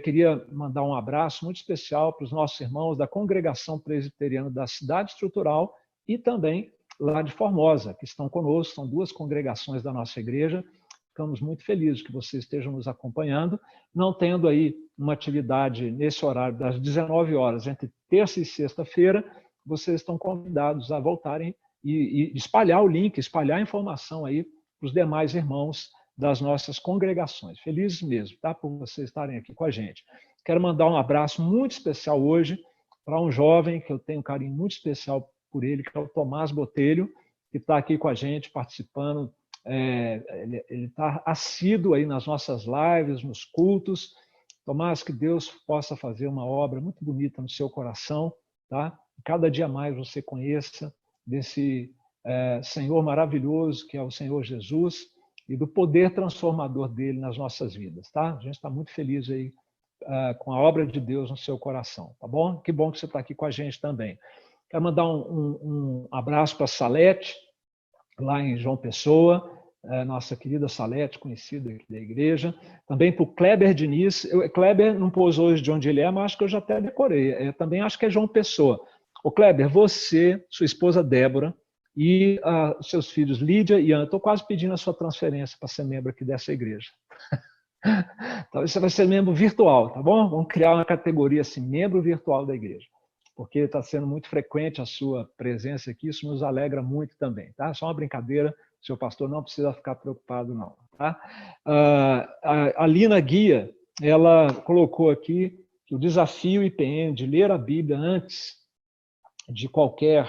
Queria mandar um abraço muito especial para os nossos irmãos da Congregação Presbiteriana da Cidade Estrutural e também lá de Formosa, que estão conosco, são duas congregações da nossa igreja. Ficamos muito felizes que vocês estejam nos acompanhando, não tendo aí uma atividade nesse horário das 19 horas, entre terça e sexta-feira, vocês estão convidados a voltarem e espalhar o link, espalhar a informação aí para os demais irmãos das nossas congregações. Felizes mesmo, tá? Por vocês estarem aqui com a gente. Quero mandar um abraço muito especial hoje para um jovem que eu tenho um carinho muito especial por ele, que é o Tomás Botelho, que está aqui com a gente, participando. Ele está assíduo aí nas nossas lives, nos cultos. Tomás, que Deus possa fazer uma obra muito bonita no seu coração, tá? Cada dia mais você conheça desse Senhor maravilhoso que é o Senhor Jesus e do poder transformador dele nas nossas vidas, tá? A gente está muito feliz aí com a obra de Deus no seu coração, tá bom? Que bom que você está aqui com a gente também. Quero mandar um abraço para a Salete, lá em João Pessoa, nossa querida Salete, conhecida aqui da igreja. Também para o Kleber Diniz. Kleber não pôs hoje de onde ele é, mas acho que eu já até decorei. Também acho que é João Pessoa. Ô Kleber, você, sua esposa Débora e seus filhos Lídia e Ana, estou quase pedindo a sua transferência para ser membro aqui dessa igreja. Então, você vai ser membro virtual, tá bom? Vamos criar uma categoria assim, membro virtual da igreja, porque está sendo muito frequente a sua presença aqui, isso nos alegra muito também, tá? Só uma brincadeira, o seu pastor não precisa ficar preocupado, não, tá? A Lina Guia, ela colocou aqui que o desafio IPN de ler a Bíblia antes de qualquer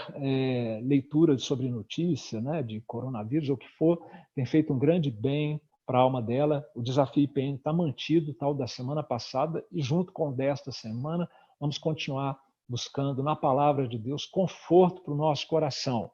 leitura sobre notícia, né, de coronavírus ou o que for, tem feito um grande bem para a alma dela. O desafio IPN está mantido, tal da semana passada, e junto com o desta semana, vamos continuar buscando na palavra de Deus conforto para o nosso coração.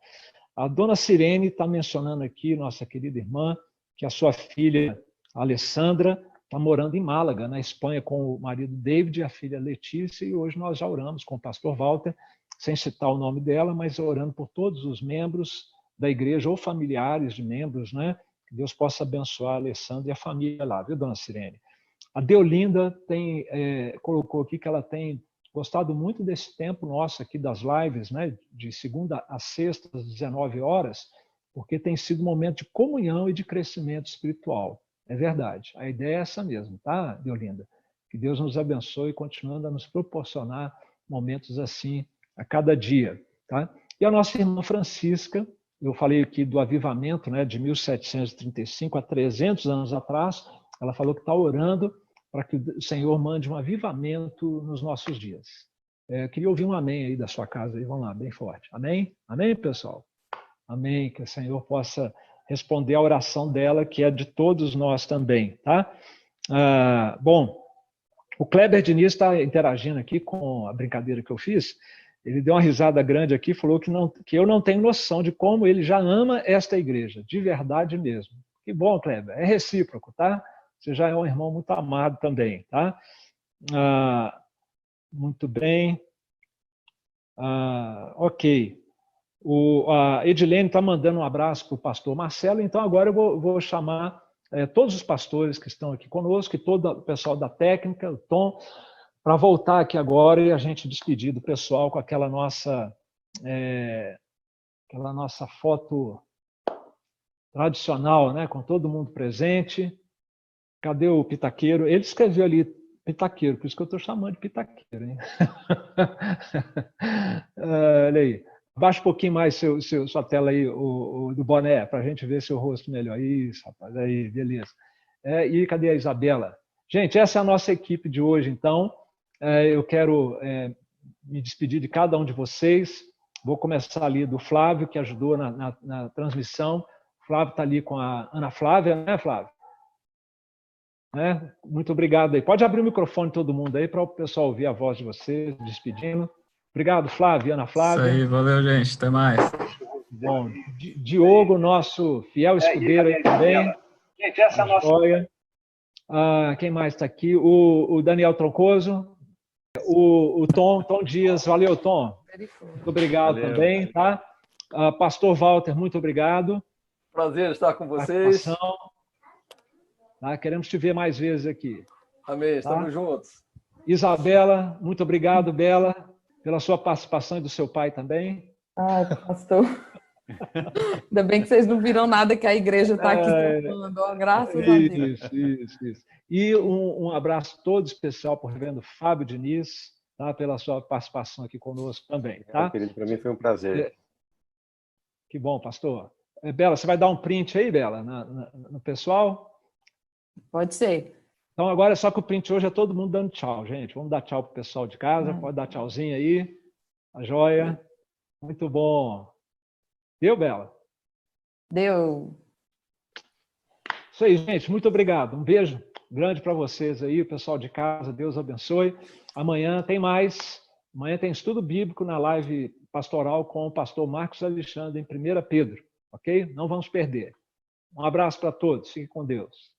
A dona Sirene está mencionando aqui, nossa querida irmã, que a sua filha Alessandra está morando em Málaga, na Espanha, com o marido David e a filha Letícia, e hoje nós já oramos com o pastor Walter, sem citar o nome dela, mas orando por todos os membros da igreja ou familiares de membros, né? Que Deus possa abençoar a Alessandra e a família lá, viu, dona Sirene? A Deolinda colocou aqui que ela tem gostado muito desse tempo nosso aqui das lives, né, de segunda a sexta, às 19 horas, porque tem sido um momento de comunhão e de crescimento espiritual. É verdade, a ideia é essa mesmo, tá, Deolinda? Que Deus nos abençoe, continuando a nos proporcionar momentos assim a cada dia, tá? E a nossa irmã Francisca, eu falei aqui do avivamento, né, de 1735 a 300 anos atrás, ela falou que está orando para que o Senhor mande um avivamento nos nossos dias. Queria ouvir um amém aí da sua casa, aí, vamos lá, bem forte. Amém? Amém, pessoal? Amém, que o Senhor possa responder a oração dela, que é de todos nós também, tá? Bom, o Kleber Diniz está interagindo aqui com a brincadeira que eu fiz. Ele deu uma risada grande aqui, falou que eu não tenho noção de como ele já ama esta igreja, de verdade mesmo. Que bom, Kleber, é recíproco, tá? Você já é um irmão muito amado também, tá? Muito bem. Ok. A Edilene está mandando um abraço para o pastor Marcelo, então agora eu vou chamar todos os pastores que estão aqui conosco, e todo o pessoal da técnica, o Tom, para voltar aqui agora e a gente despedir do pessoal com aquela nossa foto tradicional, né, com todo mundo presente. Cadê o pitaqueiro? Ele escreveu ali pitaqueiro, por isso que eu estou chamando de pitaqueiro, hein? Olha aí. Abaixa um pouquinho mais sua tela aí, o do boné, para a gente ver seu rosto melhor. Isso, rapaz, aí, beleza. E cadê a Isabela? Gente, essa é a nossa equipe de hoje, então. Eu quero me despedir de cada um de vocês. Vou começar ali do Flávio, que ajudou na transmissão. O Flávio está ali com a Ana Flávia, né, Flávio? Muito obrigado aí. Pode abrir o microfone todo mundo aí para o pessoal ouvir a voz de vocês, despedindo. Obrigado, Flávio, Ana Flávia. Isso aí, valeu, gente. Até mais. Bom, Diogo, nosso fiel escudeiro aí também. Gente, essa é a nossa... quem mais está aqui? O Daniel Troncoso. O Tom Dias. Valeu, Tom. Muito obrigado também, tá? Pastor Walter, muito obrigado. Prazer estar com vocês. Tá? Queremos te ver mais vezes aqui. Amém, estamos juntos. Isabela, muito obrigado, Bela, pela sua participação e do seu pai também. Pastor. Ainda bem que vocês não viram nada que a igreja está aqui falando, graças a Deus. Isso. E um abraço todo especial por reverendo Fábio Diniz, tá? Pela sua participação aqui conosco também. Tá? Querido, para mim foi um prazer. Que bom, pastor. Bela, você vai dar um print aí, Bela, no pessoal? Pode ser. Então, agora é só que o print hoje é todo mundo dando tchau, gente. Vamos dar tchau para o pessoal de casa. Pode dar tchauzinho aí. A joia. Muito bom. Deu, Bela? Deu. Isso aí, gente. Muito obrigado. Um beijo grande para vocês aí, o pessoal de casa. Deus abençoe. Amanhã tem mais. Amanhã tem estudo bíblico na live pastoral com o pastor Marcos Alexandre em 1 Pedro. Ok? Não vamos perder. Um abraço para todos. Fiquem com Deus.